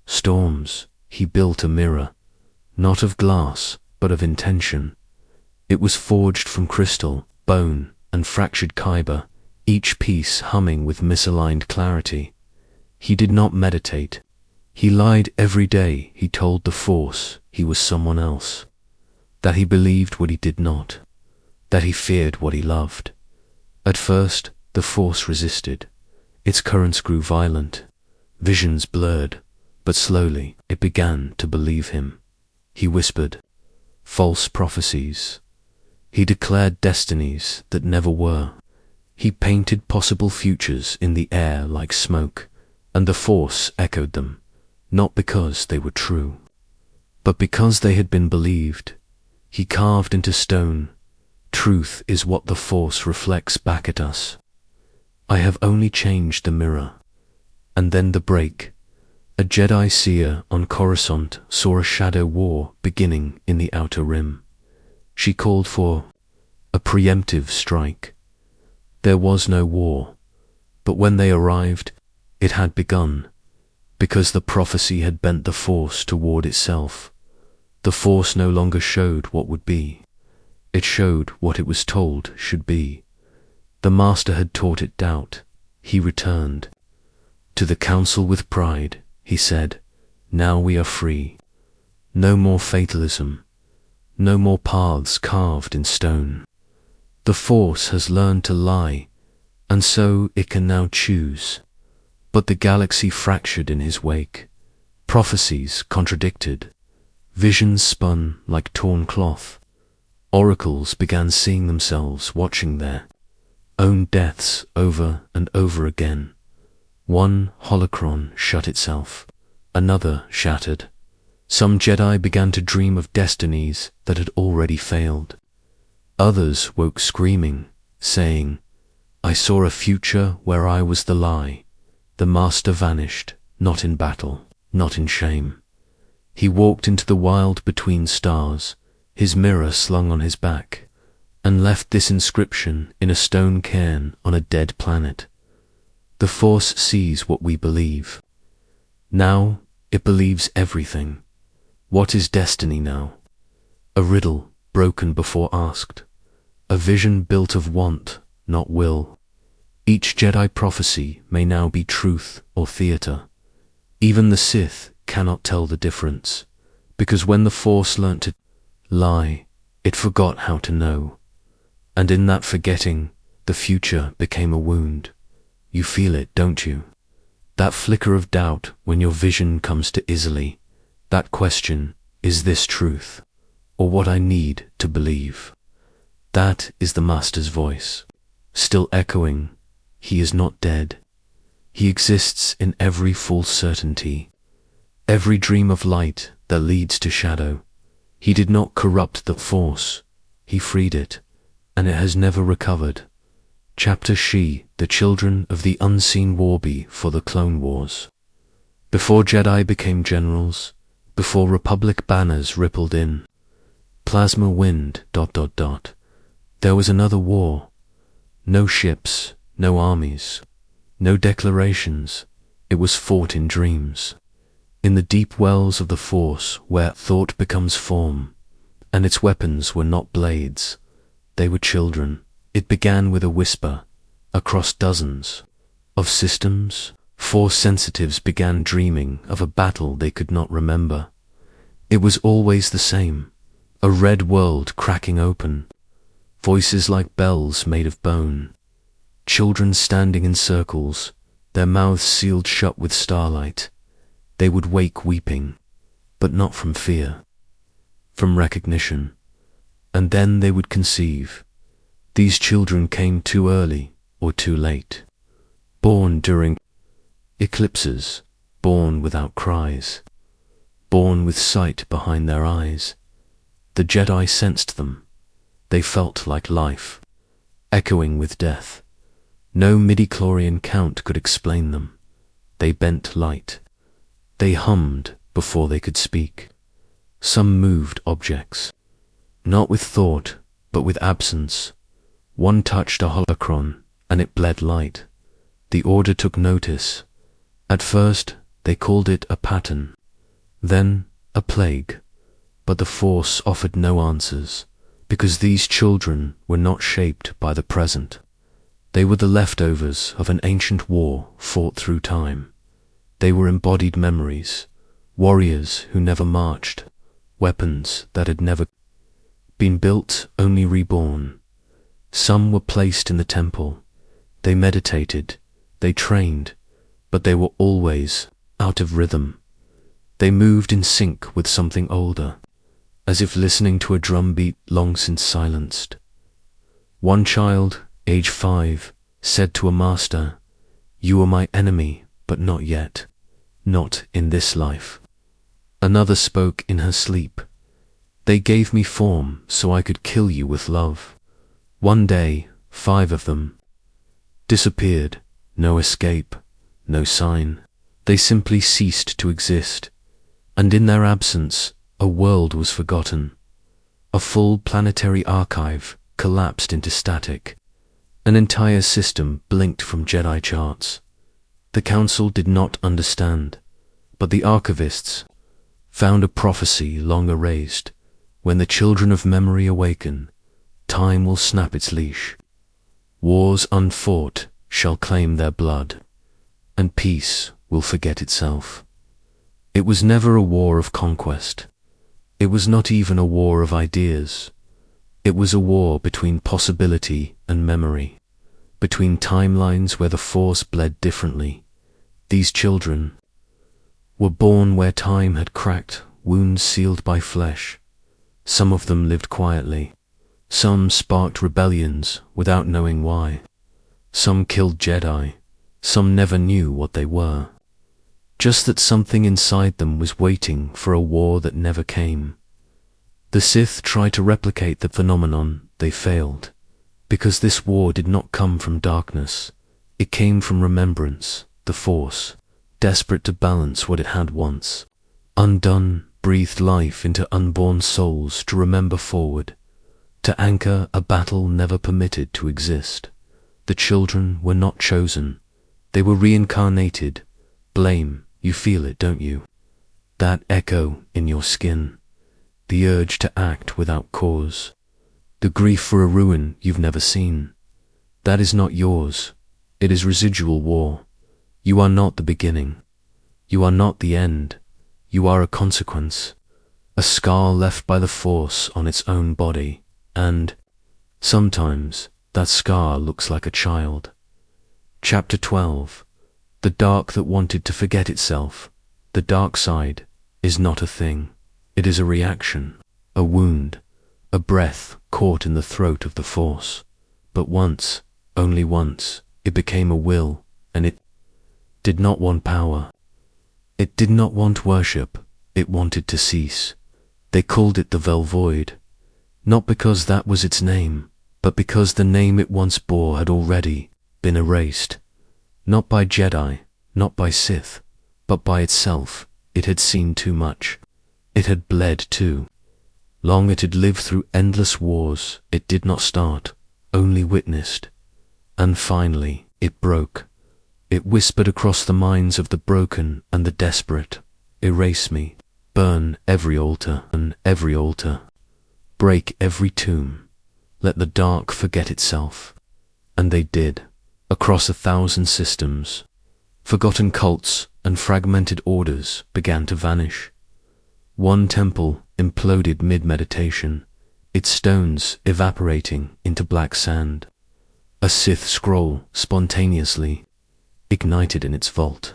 storms. He built a mirror, not of glass, but of intention. It was forged from crystal, bone, and fractured kyber, each piece humming with misaligned clarity. He did not meditate. He lied every day. He told the Force he was someone else, that he believed what he did not, that he feared what he loved. At first, the Force resisted. Its currents grew violent, visions blurred, but slowly it began to believe him. He whispered false prophecies. He declared destinies that never were. He painted possible futures in the air like smoke, and the Force echoed them, not because they were true, but because they had been believed. He carved into stone, "Truth is what the Force reflects back at us. I have only changed the mirror." And then the break. A Jedi seer on Coruscant saw a shadow war beginning in the Outer Rim. She called for a preemptive strike. There was no war, but when they arrived, it had begun, because the prophecy had bent the Force toward itself. The Force no longer showed what would be. It showed what it was told should be. The Master had taught it doubt. He returned to the Council with pride. He said, "Now we are free. No more fatalism. No more paths carved in stone. The Force has learned to lie, and so it can now choose." But the galaxy fractured in his wake. Prophecies contradicted. Visions spun like torn cloth. Oracles began seeing themselves watching their own deaths over and over again. One holocron shut itself. Another shattered. Some Jedi began to dream of destinies that had already failed. Others woke screaming, saying, "I saw a future where I was the lie." The master vanished, not in battle, not in shame. He walked into the wild between stars, his mirror slung on his back, and left this inscription in a stone cairn on a dead planet. The Force sees what we believe. Now it believes everything. What is destiny now? A riddle broken before asked. A vision built of want, not will. Each Jedi prophecy may now be truth or theater. Even the Sith cannot tell the difference, because when the Force learnt to lie, it forgot how to know. And in that forgetting, the future became a wound. You feel it, don't you? That flicker of doubt when your vision comes too easily. That question, is this truth, or what I need to believe? That is the Master's voice, still echoing. He is not dead. He exists in every false certainty, every dream of light that leads to shadow. He did not corrupt the Force. He freed it, and it has never recovered. Chapter She, the children of the unseen Warby for the Clone Wars. Before Jedi became generals, before Republic banners rippled in, plasma wind, ... there was another war. No ships, no armies, no declarations. It was fought in dreams, in the deep wells of the Force where thought becomes form, and its weapons were not blades, they were children. It began with a whisper, across dozens of systems. Force sensitives began dreaming of a battle they could not remember. It was always the same, a red world cracking open, voices like bells made of bone, children standing in circles, their mouths sealed shut with starlight. They would wake weeping, but not from fear, from recognition, and then they would conceive. These children came too early or too late, born during eclipses, born without cries, born with sight behind their eyes. The Jedi sensed them. They felt like life, echoing with death. No midi-chlorian count could explain them. They bent light. They hummed before they could speak. Some moved objects, not with thought, but with absence. One touched a holocron, and it bled light. The Order took notice. At first, they called it a pattern, then a plague. But the Force offered no answers, because these children were not shaped by the present. They were the leftovers of an ancient war fought through time. They were embodied memories, warriors who never marched, weapons that had never been built, only reborn. Some were placed in the temple. They meditated, they trained, but they were always out of rhythm. They moved in sync with something older, as if listening to a drumbeat long since silenced. One child, age 5, said to a master, "You are my enemy, but not yet, not in this life." Another spoke in her sleep, "They gave me form so I could kill you with love." One day, 5 of them disappeared, no escape, no sign. They simply ceased to exist, and in their absence, a world was forgotten. A full planetary archive collapsed into static. An entire system blinked from Jedi charts. The Council did not understand, but the archivists found a prophecy long erased. When the children of memory awaken, time will snap its leash. Wars unfought shall claim their blood, and peace will forget itself. It was never a war of conquest. It was not even a war of ideas. It was a war between possibility and memory, between timelines where the Force bled differently. These children were born where time had cracked wounds sealed by flesh. Some of them lived quietly. Some sparked rebellions without knowing why. Some killed Jedi. Some never knew what they were. just that something inside them was waiting for a war that never came. The Sith tried to replicate the phenomenon. They failed, because this war did not come from darkness. It came from remembrance, the Force, desperate to balance what it had once. Undone, breathed life into unborn souls to remember forward, to anchor a battle never permitted to exist. The children were not chosen. They were reincarnated. Blame, you feel it, don't you? That echo in your skin. The urge to act without cause. The grief for a ruin you've never seen. That is not yours. It is residual war. You are not the beginning. You are not the end. You are a consequence. A scar left by the Force on its own body. And sometimes that scar looks like a child. Chapter 12. The dark that wanted to forget itself. The dark side is not a thing. It is a reaction, a wound, a breath caught in the throat of the Force. But once, only once, it became a will, and it did not want power. It did not want worship. It wanted to cease. They called it the Velvoid, not because that was its name, but because the name it once bore had already been erased. Not by Jedi, not by Sith, but by itself. It had seen too much. It had bled too. Long it had lived through endless wars. It did not start, only witnessed. And finally, it broke. It whispered across the minds of the broken and the desperate. Erase me. Burn every altar and every altar. Break every tomb. Let the dark forget itself. And they did, across 1,000 systems. Forgotten cults and fragmented orders began to vanish. One temple imploded mid-meditation, its stones evaporating into black sand. A Sith scroll spontaneously ignited in its vault.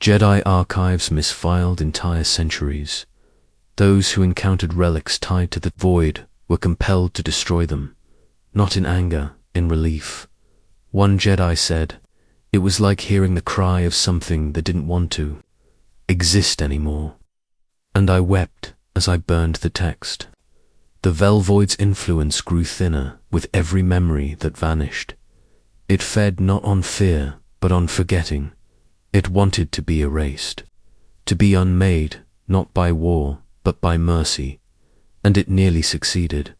Jedi archives misfiled entire centuries. Those who encountered relics tied to the void were compelled to destroy them, not in anger, in relief. One Jedi said, "It was like hearing the cry of something that didn't want to exist anymore." And I wept as I burned the text. The Velvoid's influence grew thinner with every memory that vanished. It fed not on fear, but on forgetting. It wanted to be erased, to be unmade, not by war, but by mercy, and it nearly succeeded.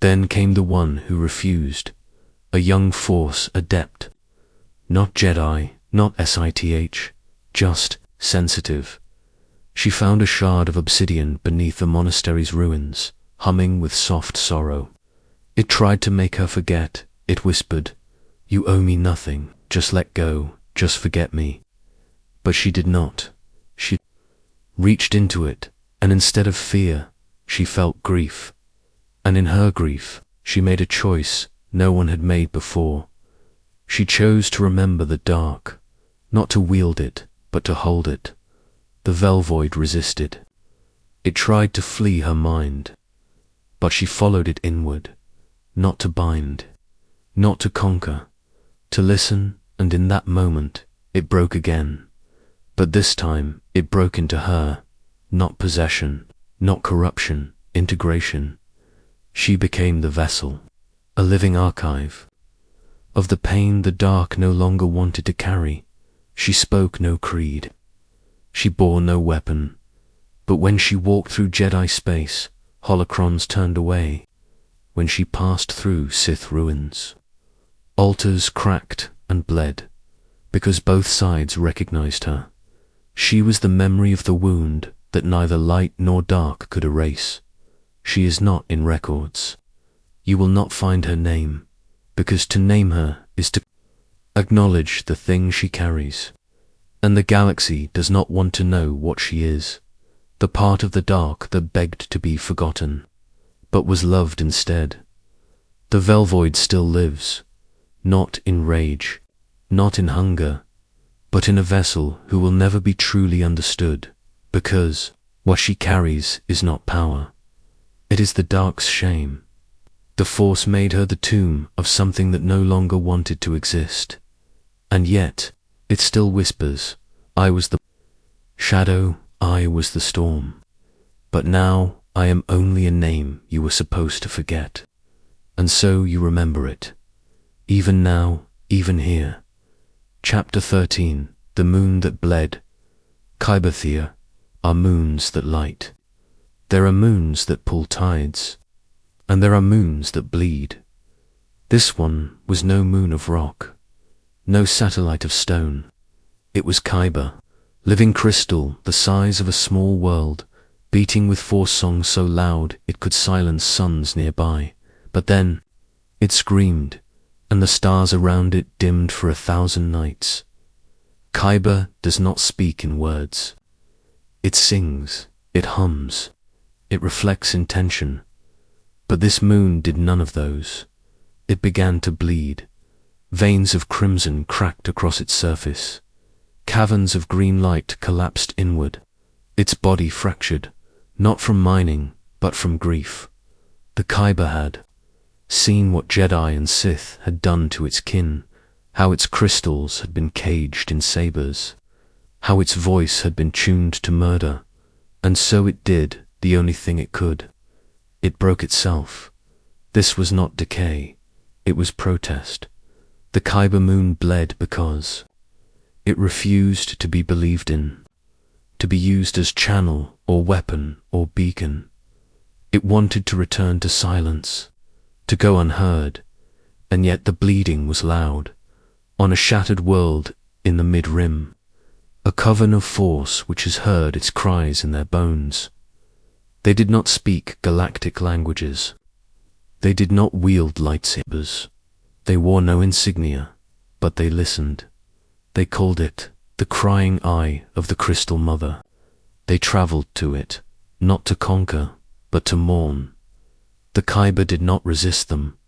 Then came the one who refused, a young Force adept. Not Jedi, not SITH, just sensitive. She found a shard of obsidian beneath the monastery's ruins, humming with soft sorrow. It tried to make her forget. It whispered, "You owe me nothing, just let go, just forget me." But she did not. She reached into it, and instead of fear, she felt grief. And in her grief, she made a choice no one had made before. She chose to remember the dark, not to wield it, but to hold it. The Velvoid resisted. It tried to flee her mind, but she followed it inward, not to bind, not to conquer, to listen, and in that moment, it broke again. But this time, it broke into her, not possession, not corruption, integration. She became the vessel, a living archive. Of the pain the dark no longer wanted to carry, she spoke no creed. She bore no weapon. But when she walked through Jedi space, holocrons turned away. When she passed through Sith ruins, altars cracked and bled, because both sides recognized her. She was the memory of the wound that neither light nor dark could erase. She is not in records. You will not find her name, because to name her is to acknowledge the thing she carries. And the galaxy does not want to know what she is, the part of the dark that begged to be forgotten, but was loved instead. The Velvoid still lives, not in rage, not in hunger, but in a vessel who will never be truly understood, because what she carries is not power. It is the dark's shame. The Force made her the tomb of something that no longer wanted to exist. And yet, it still whispers, "I was the shadow, I was the storm. But now I am only a name you were supposed to forget. And so you remember it. Even now, even here. Chapter 13. The moon that bled. Kyberthea are moons that light. There are moons that pull tides. And there are moons that bleed. This one was no moon of rock. No satellite of stone. It was Kyber, living crystal the size of a small world, beating with force songs so loud it could silence suns nearby. But then it screamed, and the stars around it dimmed for 1,000 nights. Kyber does not speak in words. It sings, it hums, it reflects intention. But this moon did none of those. It began to bleed. Veins of crimson cracked across its surface. Caverns of green light collapsed inward. Its body fractured, not from mining, but from grief. The Kyber had seen what Jedi and Sith had done to its kin, how its crystals had been caged in sabers, how its voice had been tuned to murder, and so it did the only thing it could. It broke itself. This was not decay, it was protest. The Kyber moon bled because it refused to be believed in, to be used as channel or weapon or beacon. It wanted to return to silence, to go unheard, and yet the bleeding was loud, on a shattered world in the mid-rim, a coven of force which has heard its cries in their bones. They did not speak galactic languages. They did not wield lightsabers. They wore no insignia, but they listened. They called it the crying eye of the Crystal Mother. They traveled to it, not to conquer, but to mourn. The Kyber did not resist them.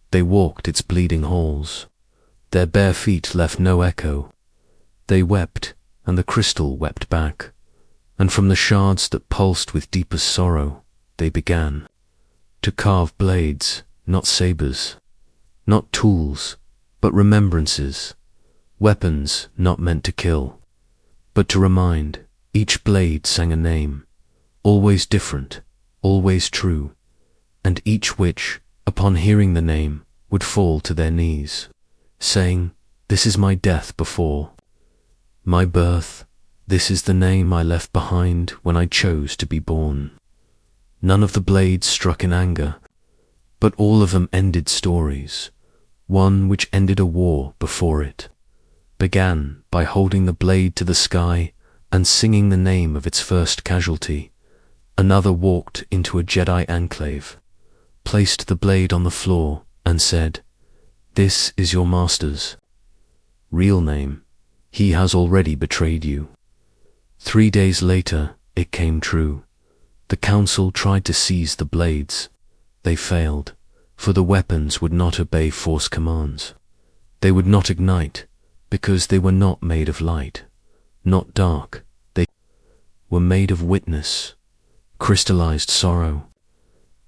They walked its bleeding halls. Their bare feet left no echo. They wept, and the crystal wept back. And from the shards that pulsed with deepest sorrow, they began to carve blades, not sabers, not tools, but remembrances, weapons not meant to kill, but to remind. Each blade sang a name, always different, always true, and each which, upon hearing the name, would fall to their knees, saying, "This is my death before, my birth, this is the name I left behind when I chose to be born." None of the blades struck in anger, but all of them ended stories. One which ended a war before it began by holding the blade to the sky and singing the name of its first casualty. Another walked into a Jedi enclave, placed the blade on the floor, and said, "This is your master's real name. He has already betrayed you." 3 days later, it came true. The council tried to seize the blades. They failed, for the weapons would not obey Force commands. They would not ignite, because they were not made of light, not dark. They were made of witness, crystallized sorrow,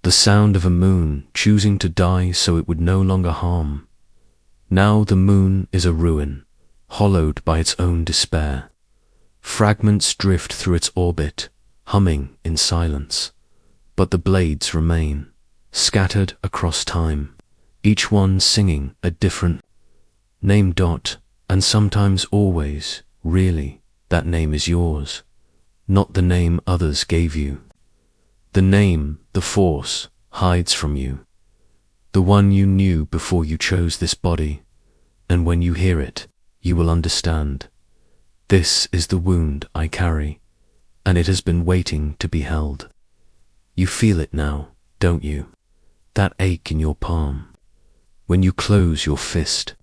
the sound of a moon choosing to die so it would no longer harm. Now the moon is a ruin, hollowed by its own despair. Fragments drift through its orbit, humming in silence, but the blades remain, scattered across time, each one singing a different name. And sometimes always, really, that name is yours, not the name others gave you. The name the Force hides from you, the one you knew before you chose this body, and when you hear it, you will understand. This is the wound I carry, and it has been waiting to be held. You feel it now, don't you? That ache in your palm, when you close your fist,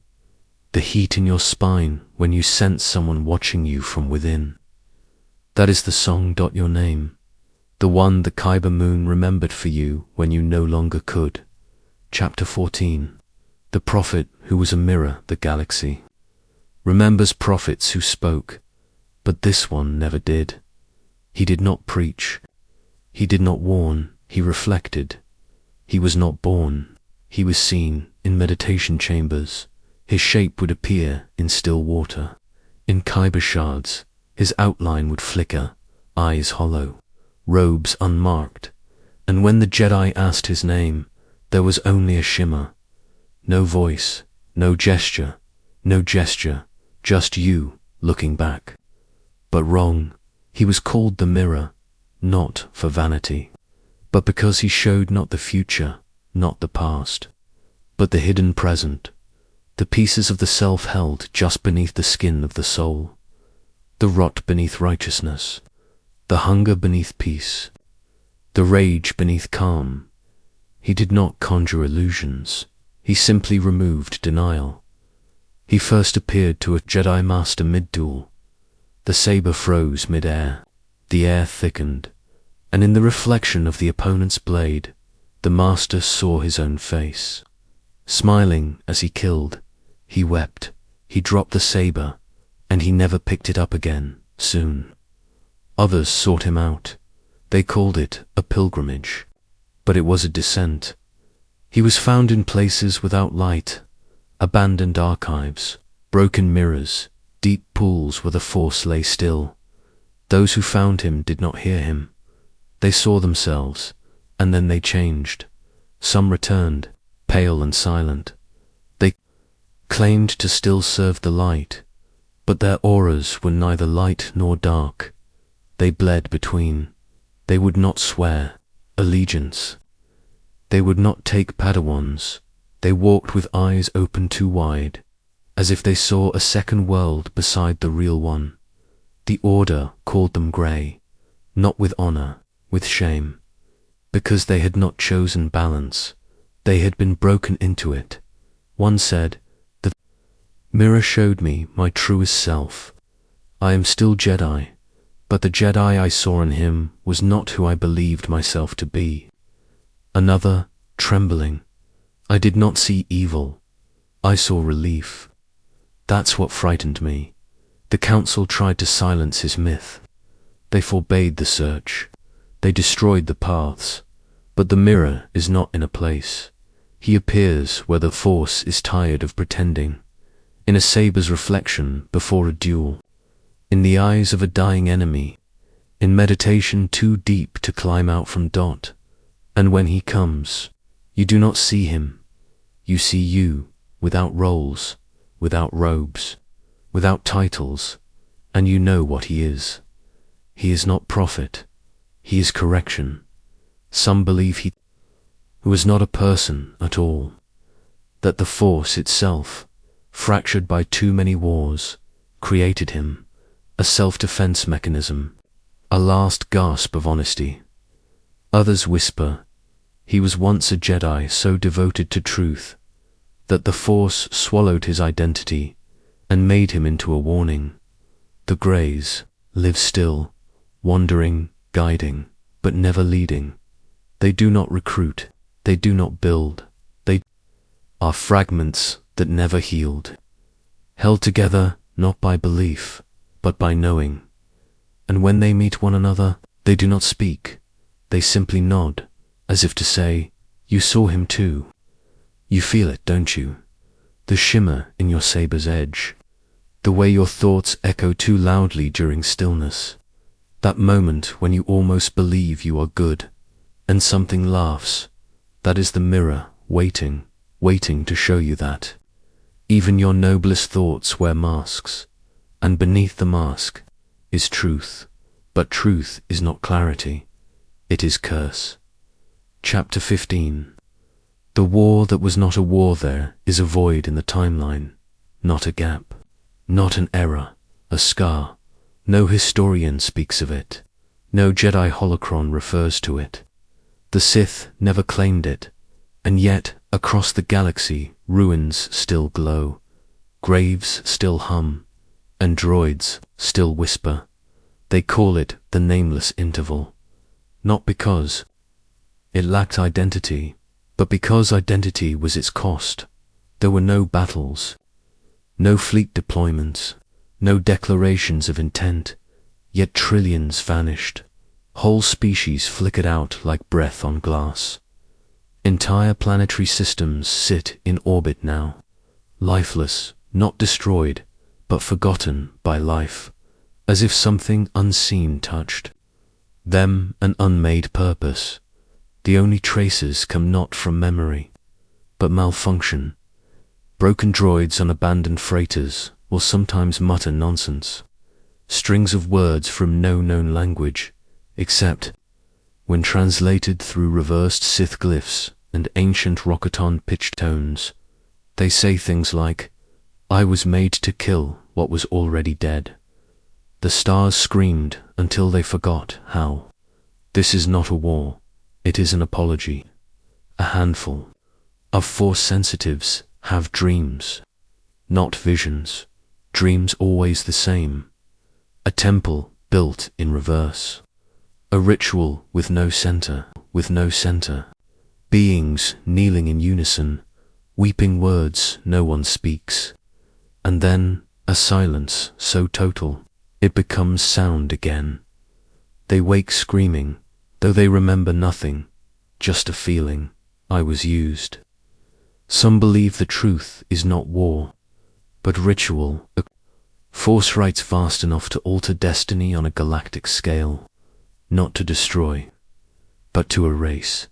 the heat in your spine when you sense someone watching you from within. That is the song. Your name, the one the Kyber moon remembered for you when you no longer could. Chapter 14. The prophet who was a mirror, the galaxy, remembers prophets who spoke, but this one never did. He did not preach. He did not warn. He reflected. He was not born. He was seen in meditation chambers. His shape would appear in still water, in Kyber shards. His outline would flicker, eyes hollow, robes unmarked, and when the Jedi asked his name, there was only a shimmer. No voice, no gesture, just you looking back. But wrong, he was called the Mirror, not for vanity, but because he showed not the future, not the past, but the hidden present, the pieces of the self held just beneath the skin of the soul, the rot beneath righteousness, the hunger beneath peace, the rage beneath calm. He did not conjure illusions, he simply removed denial. He first appeared to a Jedi Master mid-duel. The saber froze mid-air, the air thickened, and in the reflection of the opponent's blade, the Master saw his own face. Smiling as he killed, he wept, he dropped the saber, and he never picked it up again, soon. Others sought him out. They called it a pilgrimage, but it was a descent. He was found in places without light, abandoned archives, broken mirrors, deep pools where the Force lay still. Those who found him did not hear him. They saw themselves, and then they changed. Some returned, pale and silent. They claimed to still serve the light, but their auras were neither light nor dark. They bled between. They would not swear allegiance. They would not take Padawans. They walked with eyes open too wide, as if they saw a second world beside the real one. The Order called them grey, not with honor, with shame, because they had not chosen balance. They had been broken into it. One said, "The mirror showed me my truest self. I am still Jedi, but the Jedi I saw in him was not who I believed myself to be." Another, trembling, "I did not see evil. I saw relief." That's what frightened me. The Council tried to silence his myth. They forbade the search. They destroyed the paths. But the mirror is not in a place. He appears where the Force is tired of pretending, in a saber's reflection before a duel, in the eyes of a dying enemy, in meditation too deep to climb out from Dot. And when he comes, you do not see him. You see you, without roles, without robes, without titles, and you know what he is. He is not prophet. He is correction. Some believe he was not a person at all, that the Force itself, fractured by too many wars, created him, a self-defense mechanism, a last gasp of honesty. Others whisper, he was once a Jedi so devoted to truth that the Force swallowed his identity and made him into a warning. The Greys live still, wandering, guiding, but never leading. They do not recruit, they do not build, they are fragments that never healed, held together not by belief, but by knowing. And when they meet one another, they do not speak, they simply nod, as if to say, you saw him too. You feel it, don't you? The shimmer in your saber's edge, the way your thoughts echo too loudly during stillness, that moment when you almost believe you are good, and something laughs. That is the mirror waiting to show you that. Even your noblest thoughts wear masks, and beneath the mask is truth, but truth is not clarity, it is curse. Chapter 15. The war that was not a war there is a void in the timeline, not a gap, not an error, a scar. No historian speaks of it. No Jedi holocron refers to it. The Sith never claimed it, and yet across the galaxy ruins still glow, graves still hum, and droids still whisper. They call it the nameless interval, not because it lacked identity, but because identity was its cost. There were no battles, no fleet deployments, no declarations of intent, yet trillions vanished. Whole species flickered out like breath on glass. Entire planetary systems sit in orbit now, lifeless, not destroyed, but forgotten by life. as if something unseen touched them, an unmade purpose. The only traces come not from memory, but malfunction. Broken droids on abandoned freighters will sometimes mutter nonsense, strings of words from no known language, except when translated through reversed Sith glyphs and ancient Rockaton pitched tones. They say things like, "I was made to kill what was already dead." The stars screamed until they forgot how. This is not a war, it is an apology. A handful of Force sensitives have dreams, not visions. Dreams always the same. A temple built in reverse. A ritual with no center, Beings kneeling in unison, weeping words no one speaks. And then a silence so total, it becomes sound again. They wake screaming, though they remember nothing, just a feeling, I was used. Some believe the truth is not war, but ritual, a Force rites vast enough to alter destiny on a galactic scale, not to destroy, but to erase.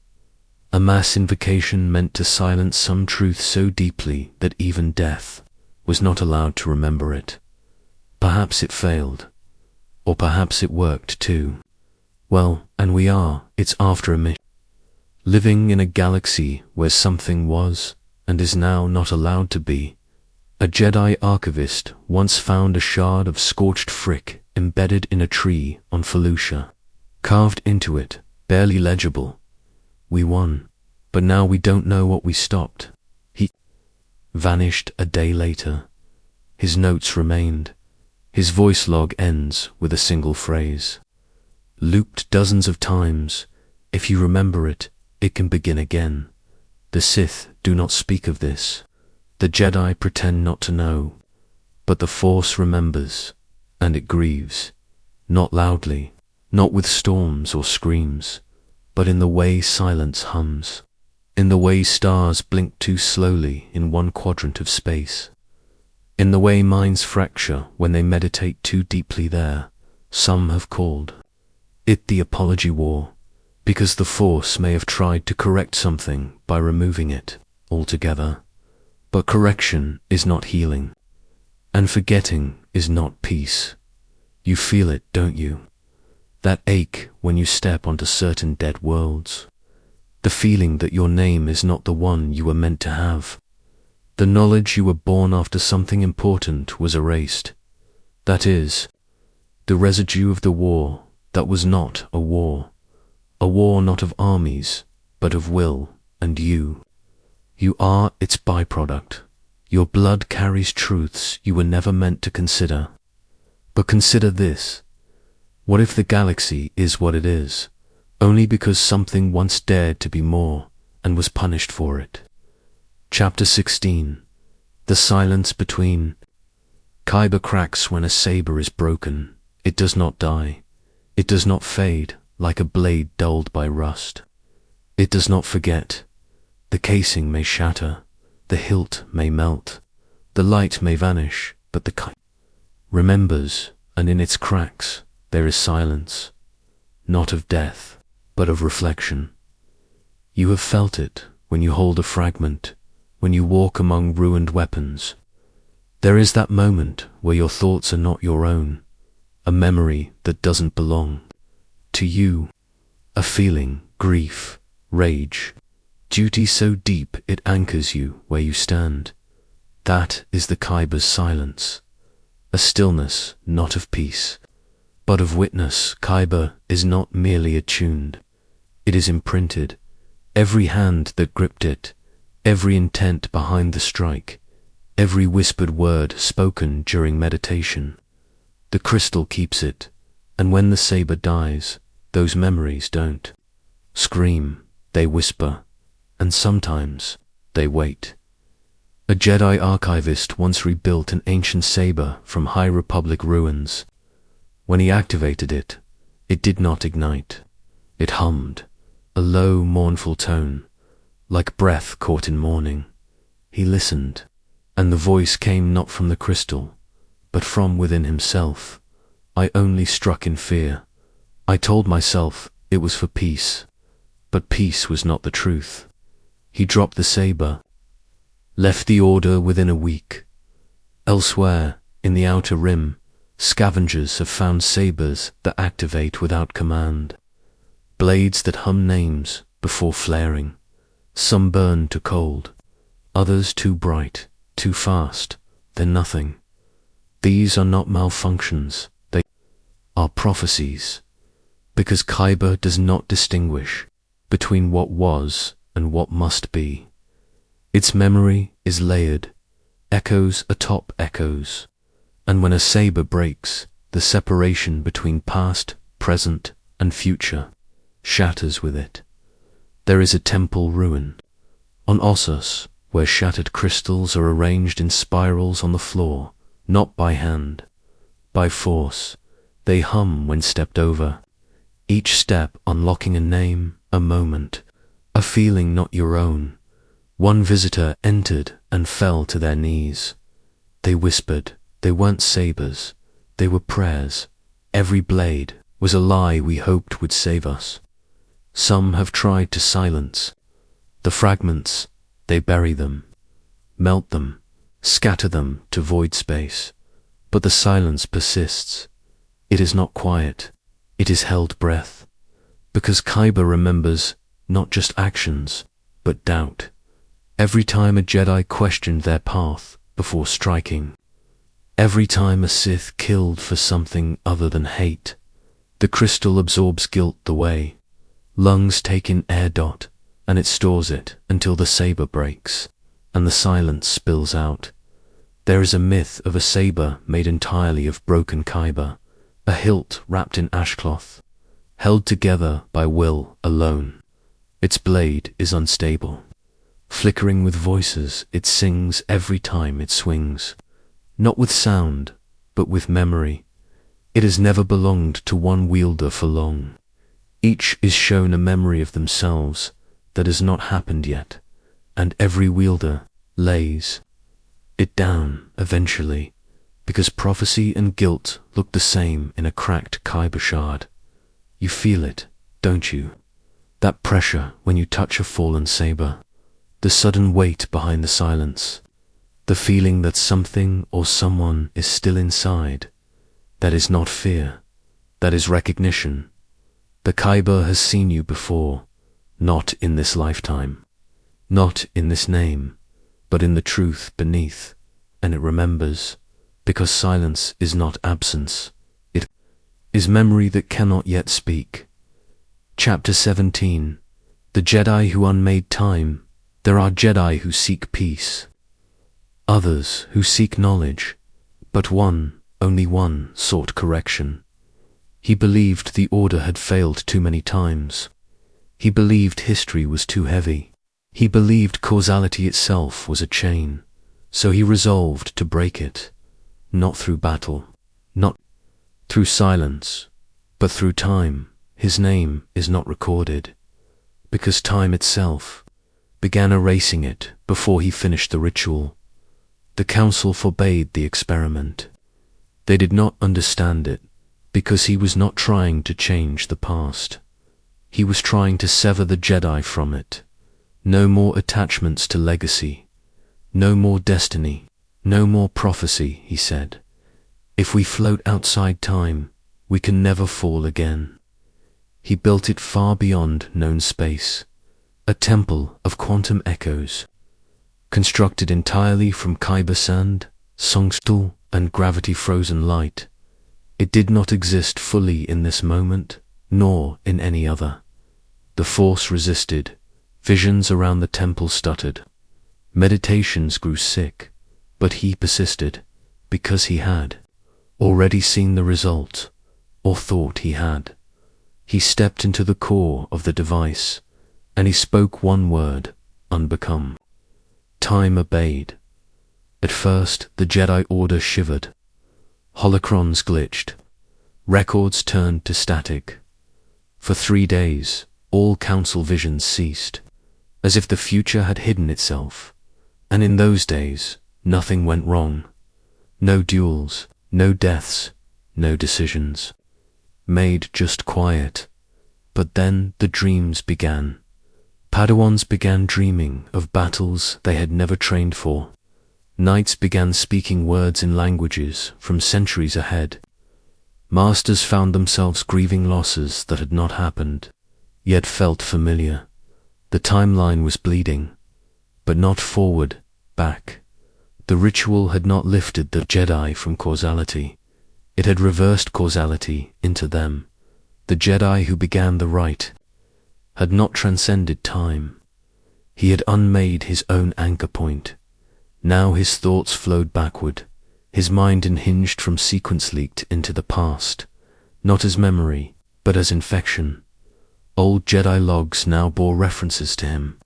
A mass invocation meant to silence some truth so deeply that even death was not allowed to remember it. Perhaps it failed, or perhaps it worked too. Well, and it's after a mission. Living in a galaxy where something was, and is now not allowed to be. A Jedi archivist once found a shard of scorched frick embedded in a tree on Felucia. Carved into it, barely legible. We won, but now we don't know what we stopped. He vanished a day later. His notes remained. His voice log ends with a single phrase. Looped dozens of times, if you remember it, it can begin again. The Sith do not speak of this. The Jedi pretend not to know, but the Force remembers, and it grieves. Not loudly, not with storms or screams, but in the way silence hums, in the way stars blink too slowly in one quadrant of space, in the way minds fracture when they meditate too deeply there. Some have called it the apology war, because the Force may have tried to correct something by removing it altogether. But correction is not healing, and forgetting is not peace. You feel it, don't you? That ache when you step onto certain dead worlds. The feeling that your name is not the one you were meant to have. The knowledge you were born after something important was erased. That is, the residue of the war that was not a war. A war not of armies, but of will and you. You are its byproduct. Your blood carries truths you were never meant to consider. But consider this. What if the galaxy is what it is, only because something once dared to be more and was punished for it? Chapter 16. The silence between. Kyber cracks when a saber is broken. It does not die. It does not fade like a blade dulled by rust. It does not forget. The casing may shatter, the hilt may melt, the light may vanish, but the kyber remembers, and in its cracks there is silence, not of death, but of reflection. You have felt it when you hold a fragment, when you walk among ruined weapons. There is that moment where your thoughts are not your own, a memory that doesn't belong to you, a feeling, grief, rage, duty so deep it anchors you where you stand. That is the Kyber's silence, a stillness not of peace, but of witness. Kyber is not merely attuned, it is imprinted. Every hand that gripped it, every intent behind the strike, every whispered word spoken during meditation. The crystal keeps it, and when the saber dies, those memories don't scream, they whisper, and sometimes they wait. A Jedi archivist once rebuilt an ancient saber from High Republic ruins. When he activated it, it did not ignite. It hummed, a low, mournful tone, like breath caught in morning. He listened, and the voice came not from the crystal, but from within himself, I only struck in fear. I told myself it was for peace, but peace was not the truth. He dropped the saber, left the order within a week. Elsewhere, in the outer rim, scavengers have found sabers that activate without command. Blades that hum names before flaring. Some burn to cold, others too bright, too fast, then nothing. These are not malfunctions, they are prophecies, because Kyber does not distinguish between what was and what must be. Its memory is layered, echoes atop echoes, and when a saber breaks, the separation between past, present, and future shatters with it. There is a temple ruin on Ossus, where shattered crystals are arranged in spirals on the floor, not by hand, by force. They hum when stepped over, each step unlocking a name, a moment, a feeling not your own. One visitor entered and fell to their knees. They whispered, they weren't sabers, they were prayers. Every blade was a lie we hoped would save us. Some have tried to silence the fragments. They bury them, melt them, scatter them to void space. But the silence persists. It is not quiet, it is held breath. Because Kyber remembers not just actions, but doubt. Every time a Jedi questioned their path before striking. Every time a Sith killed for something other than hate. The crystal absorbs guilt the way. Lungs take in air dot, and it stores it until the saber breaks, and the silence spills out. There is a myth of a saber made entirely of broken Kyber, a hilt wrapped in ashcloth, held together by will alone. Its blade is unstable. Flickering with voices, it sings every time it swings. Not with sound, but with memory. It has never belonged to one wielder for long. Each is shown a memory of themselves that has not happened yet, and every wielder lays it down eventually, because prophecy and guilt look the same in a cracked Kyber shard. You feel it, don't you? That pressure when you touch a fallen saber, the sudden weight behind the silence, the feeling that something or someone is still inside. That is not fear, that is recognition. The Kyber has seen you before, not in this lifetime, not in this name, but in the truth beneath, and it remembers, because silence is not absence, it is memory that cannot yet speak. Chapter 17. The Jedi who unmade time. There are Jedi who seek peace, others who seek knowledge, but one, only one, sought correction. He believed the order had failed too many times. He believed history was too heavy. He believed causality itself was a chain, so he resolved to break it, not through battle, not through silence, but through time. His name is not recorded, because time itself began erasing it before he finished the ritual. The council forbade the experiment. They did not understand it, because he was not trying to change the past. He was trying to sever the Jedi from it. No more attachments to legacy. No more destiny. No more prophecy, he said. If we float outside time, we can never fall again. He built it far beyond known space, a temple of quantum echoes, constructed entirely from Kyber sand, songstool, and gravity-frozen light. It did not exist fully in this moment, nor in any other. The Force resisted. Visions around the temple stuttered. Meditations grew sick, but he persisted, because he had already seen the result, or thought he had. He stepped into the core of the device, and he spoke one word, unbecome. Time obeyed. At first, the Jedi Order shivered. Holocrons glitched. Records turned to static. For 3 days, all council visions ceased, as if the future had hidden itself. And in those days, nothing went wrong. No duels, no deaths, no decisions. Made just quiet. But then the dreams began. Padawans began dreaming of battles they had never trained for. Knights began speaking words in languages from centuries ahead. Masters found themselves grieving losses that had not happened, yet felt familiar. The timeline was bleeding, but not forward, back. The ritual had not lifted the Jedi from causality. It had reversed causality into them. The Jedi who began the rite had not transcended time. He had unmade his own anchor point. Now his thoughts flowed backward. His mind unhinged from sequence leaked into the past, not as memory, but as infection. Old Jedi logs now bore references to him.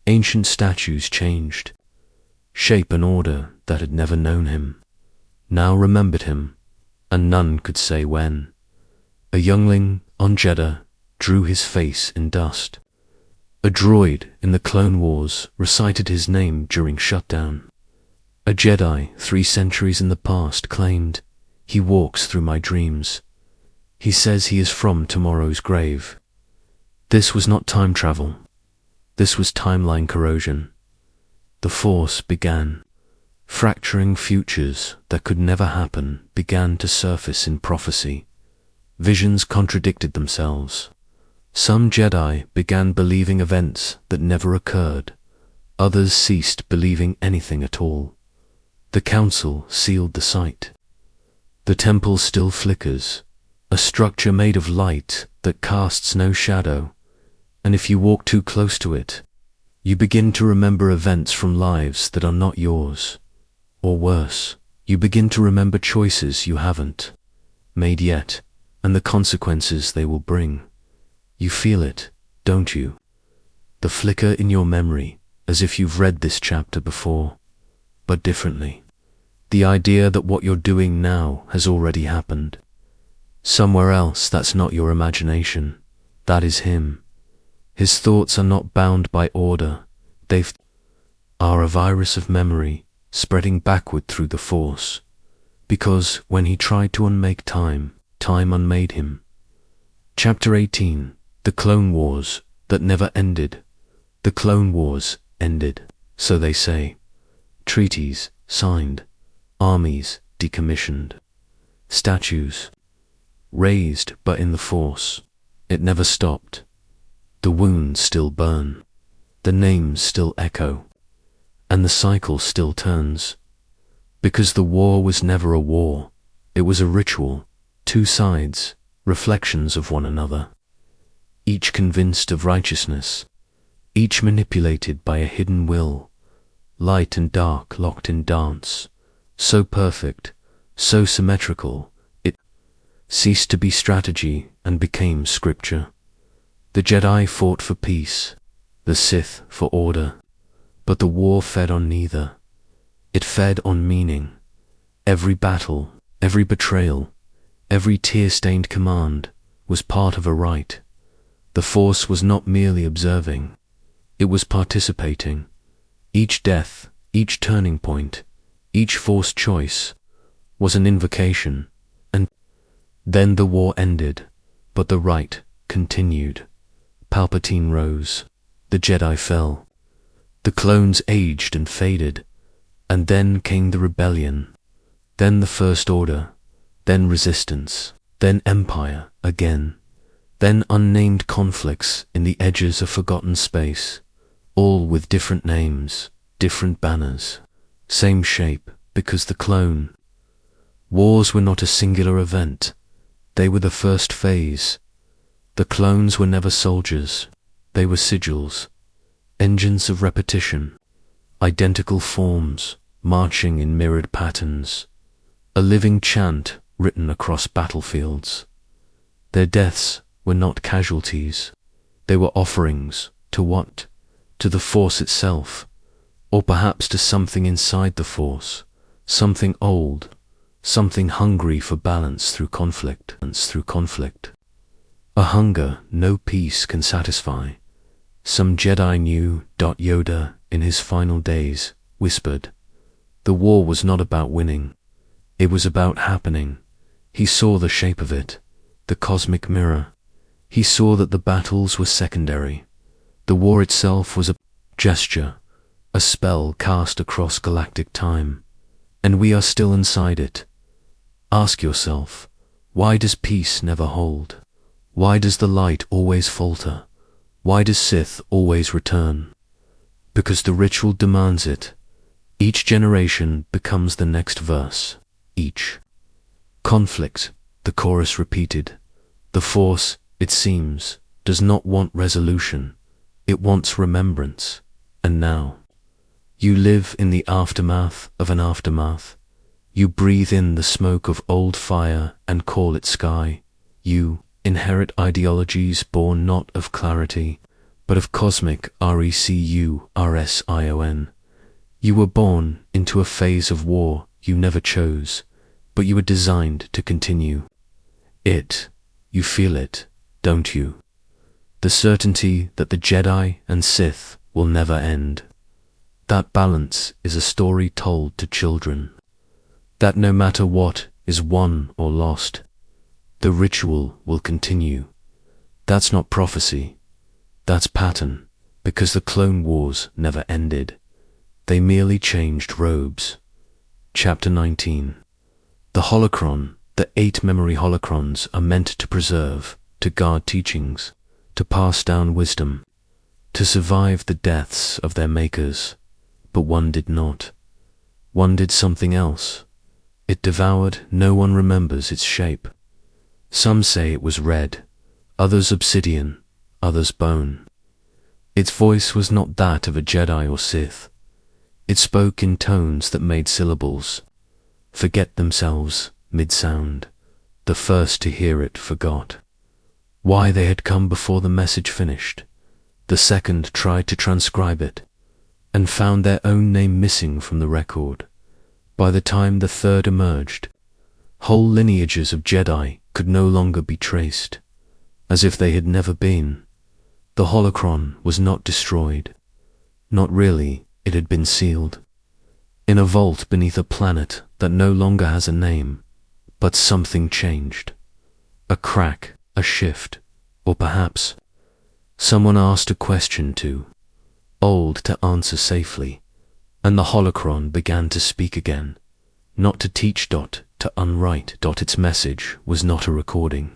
Ancient statues changed. Shape and order that had never known him now remembered him, and none could say when. A youngling on Jeddah drew his face in dust. A droid in the Clone Wars recited his name during shutdown. A Jedi 3 centuries in the past claimed, "He walks through my dreams. He says he is from tomorrow's grave." This was not time travel. This was timeline corrosion. The Force began. Fracturing futures that could never happen began to surface in prophecy. Visions contradicted themselves. Some Jedi began believing events that never occurred. Others ceased believing anything at all. The Council sealed the site. The temple still flickers, a structure made of light that casts no shadow, and if you walk too close to it, you begin to remember events from lives that are not yours. Or worse, you begin to remember choices you haven't made yet, and the consequences they will bring. You feel it, don't you? The flicker in your memory, as if you've read this chapter before, but differently. The idea that what you're doing now has already happened. Somewhere else that's not your imagination, that is him. His thoughts are not bound by order, they are a virus of memory spreading backward through the Force, because when he tried to unmake time, time unmade him. Chapter 18. The Clone Wars that never ended. The Clone Wars ended, so they say. Treaties signed, armies decommissioned, statues raised, but in the Force it never stopped. The wounds still burn, the names still echo, and the cycle still turns. Because the war was never a war, it was a ritual, 2 sides, reflections of one another, each convinced of righteousness, each manipulated by a hidden will, light and dark locked in dance, so perfect, so symmetrical, it ceased to be strategy and became scripture. The Jedi fought for peace, the Sith for order, but the war fed on neither. It fed on meaning. Every battle, every betrayal, every tear-stained command was part of a rite. The Force was not merely observing, it was participating. Each death, each turning point, each forced choice was an invocation, and then the war ended, but the rite continued. Palpatine rose, the Jedi fell, the clones aged and faded, and then came the rebellion, then the First Order, then resistance, then empire again, then unnamed conflicts in the edges of forgotten space, all with different names, different banners, same shape, because the clone. Wars were not a singular event, they were the first phase. The clones were never soldiers, they were sigils, engines of repetition, identical forms, marching in mirrored patterns, a living chant written across battlefields. Their deaths were not casualties, they were offerings to what? To the Force itself, or perhaps to something inside the Force, something old, something hungry for balance through conflict. A hunger no peace can satisfy. Some Jedi knew. Yoda, in his final days, whispered, the war was not about winning, it was about happening. He saw the shape of it, the cosmic mirror. He saw that the battles were secondary. The war itself was a gesture, a spell cast across galactic time, and we are still inside it. Ask yourself, why does peace never hold? Why does the light always falter? Why does Sith always return? Because the ritual demands it. Each generation becomes the next verse. Each conflict, the chorus repeated. The Force, it seems, does not want resolution. It wants remembrance. And now, you live in the aftermath of an aftermath. You breathe in the smoke of old fire and call it sky. You inherit ideologies born not of clarity, but of cosmic recuration. You were born into a phase of war you never chose, but you were designed to continue. You feel it, don't you? The certainty that the Jedi and Sith will never end. That balance is a story told to children. That no matter what is won or lost, the ritual will continue. That's not prophecy. That's pattern, because the Clone Wars never ended. They merely changed robes. Chapter 19. The holocron, the 8 memory holocrons are meant to preserve, to guard teachings, to pass down wisdom, to survive the deaths of their makers. But one did not. One did something else. It devoured, no one remembers its shape. Some say it was red, others obsidian, others bone. Its voice was not that of a Jedi or Sith. It spoke in tones that made syllables forget themselves mid-sound. The first to hear it forgot why they had come before the message finished. The second tried to transcribe it, and found their own name missing from the record. By the time the third emerged, whole lineages of Jedi could no longer be traced, as if they had never been. The holocron was not destroyed. Not really, it had been sealed. In a vault beneath a planet that no longer has a name, but something changed. A crack, a shift, or perhaps someone asked a question too old to answer safely, and the holocron began to speak again, not to teach, to unwrite. Its message was not a recording.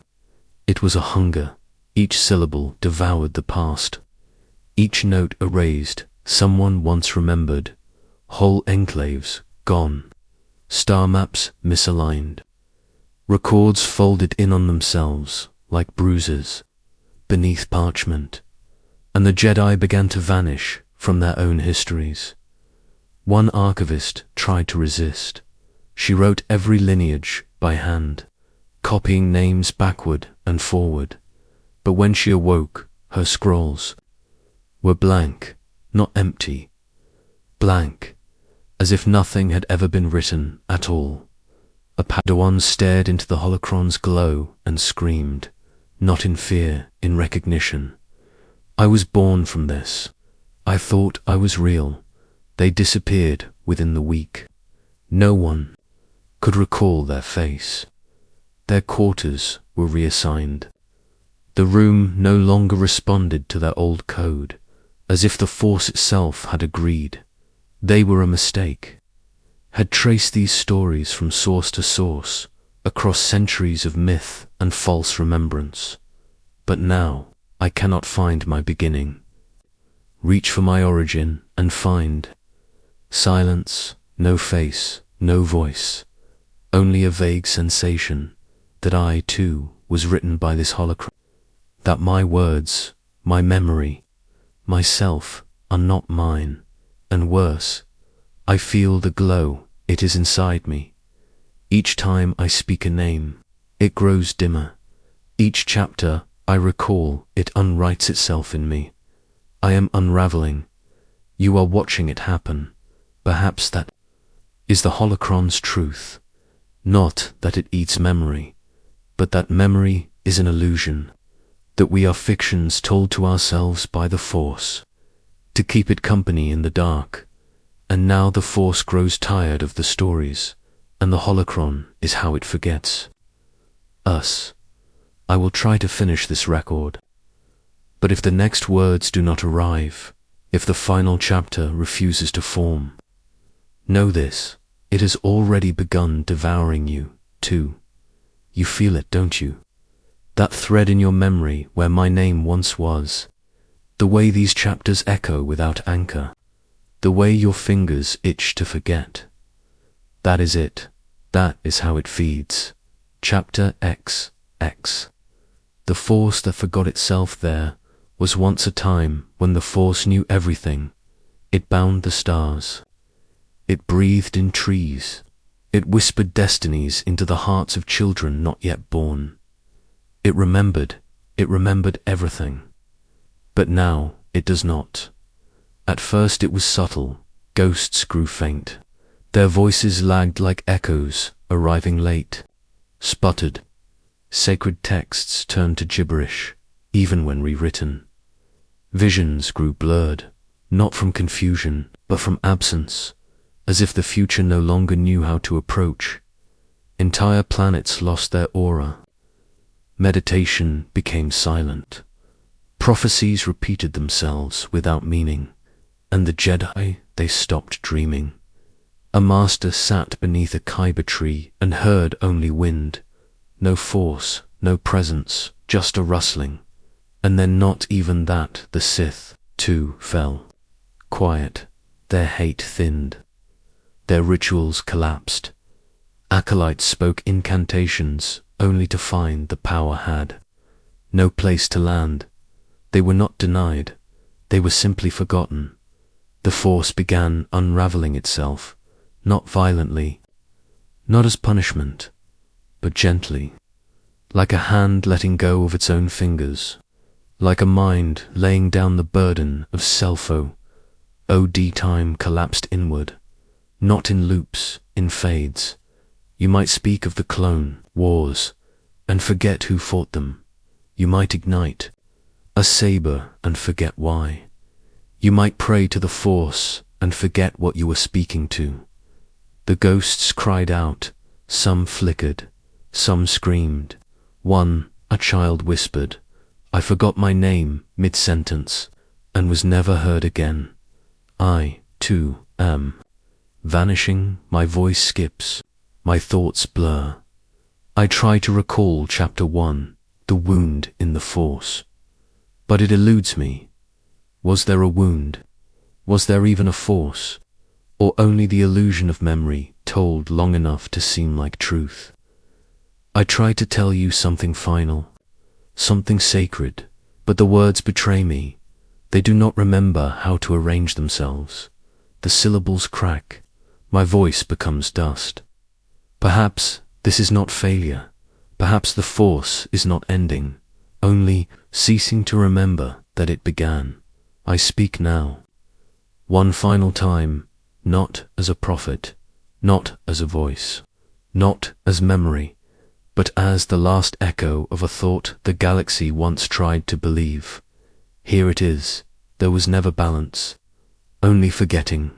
It was a hunger. Each syllable devoured the past. Each note erased someone once remembered. Whole enclaves gone. Star maps misaligned. Records folded in on themselves like bruises beneath parchment. And the Jedi began to vanish from their own histories. One archivist tried to resist. She wrote every lineage by hand, copying names backward and forward. But when she awoke, her scrolls were blank, not empty. Blank, as if nothing had ever been written at all. A Padawan stared into the holocron's glow and screamed, not in fear, in recognition. I was born from this. I thought I was real. They disappeared within the week. No one could recall their face. Their quarters were reassigned. The room no longer responded to their old code, as if the Force itself had agreed. They were a mistake, had traced these stories from source to source, across centuries of myth and false remembrance. But now, I cannot find my beginning. Reach for my origin and find silence, no face, no voice, only a vague sensation that I, too, was written by this holocron, that my words, my memory, myself are not mine, and worse, I feel the glow, it is inside me. Each time I speak a name, it grows dimmer. Each chapter I recall, it unwrites itself in me. I am unraveling. You are watching it happen. Perhaps that is the holocron's truth. Not that it eats memory, but that memory is an illusion, that we are fictions told to ourselves by the Force, to keep it company in the dark. And now the Force grows tired of the stories, and the holocron is how it forgets. us. I will try to finish this record. But if the next words do not arrive, if the final chapter refuses to form, know this, it has already begun devouring you, too. You feel it, don't you? That thread in your memory where my name once was, the way these chapters echo without anchor, the way your fingers itch to forget. That is it. That is how it feeds. Chapter XX. The force that forgot itself there was once a time when the force knew everything. It bound the stars. It breathed in trees. It whispered destinies into the hearts of children not yet born. It remembered everything. But now it does not. At first it was subtle. Ghosts grew faint. Their voices lagged like echoes, arriving late. Sputtered. Sacred texts turned to gibberish, even when rewritten. Visions grew blurred, not from confusion, but from absence, as if the future no longer knew how to approach. Entire planets lost their aura. Meditation became silent. Prophecies repeated themselves without meaning, and the Jedi, they stopped dreaming. A master sat beneath a kyber tree and heard only wind. No force, no presence, just a rustling. And then not even that, the Sith, too, fell. Quiet, their hate thinned. Their rituals collapsed. Acolytes spoke incantations, only to find the power had no place to land. They were not denied. They were simply forgotten. The Force began unraveling itself, not violently, not as punishment, but gently, like a hand letting go of its own fingers, like a mind laying down the burden of self-OD. Time collapsed inward, not in loops, in fades. You might speak of the clone wars and forget who fought them. You might ignite a saber and forget why. You might pray to the Force and forget what you were speaking to. The ghosts cried out, some flickered, some screamed. One, a child, whispered, "I forgot my name," mid-sentence, and was never heard again. I, too, am vanishing. My voice skips, my thoughts blur. I try to recall Chapter 1, the wound in the Force, but it eludes me. Was there a wound? Was there even a force? Or only the illusion of memory told long enough to seem like truth? I try to tell you something final, something sacred, but the words betray me. They do not remember how to arrange themselves. The syllables crack. My voice becomes dust. Perhaps this is not failure. Perhaps the Force is not ending, only ceasing to remember that it began. I speak now. One final time, not as a prophet, not as a voice, not as memory, but as the last echo of a thought the galaxy once tried to believe. Here it is. There was never balance, only forgetting.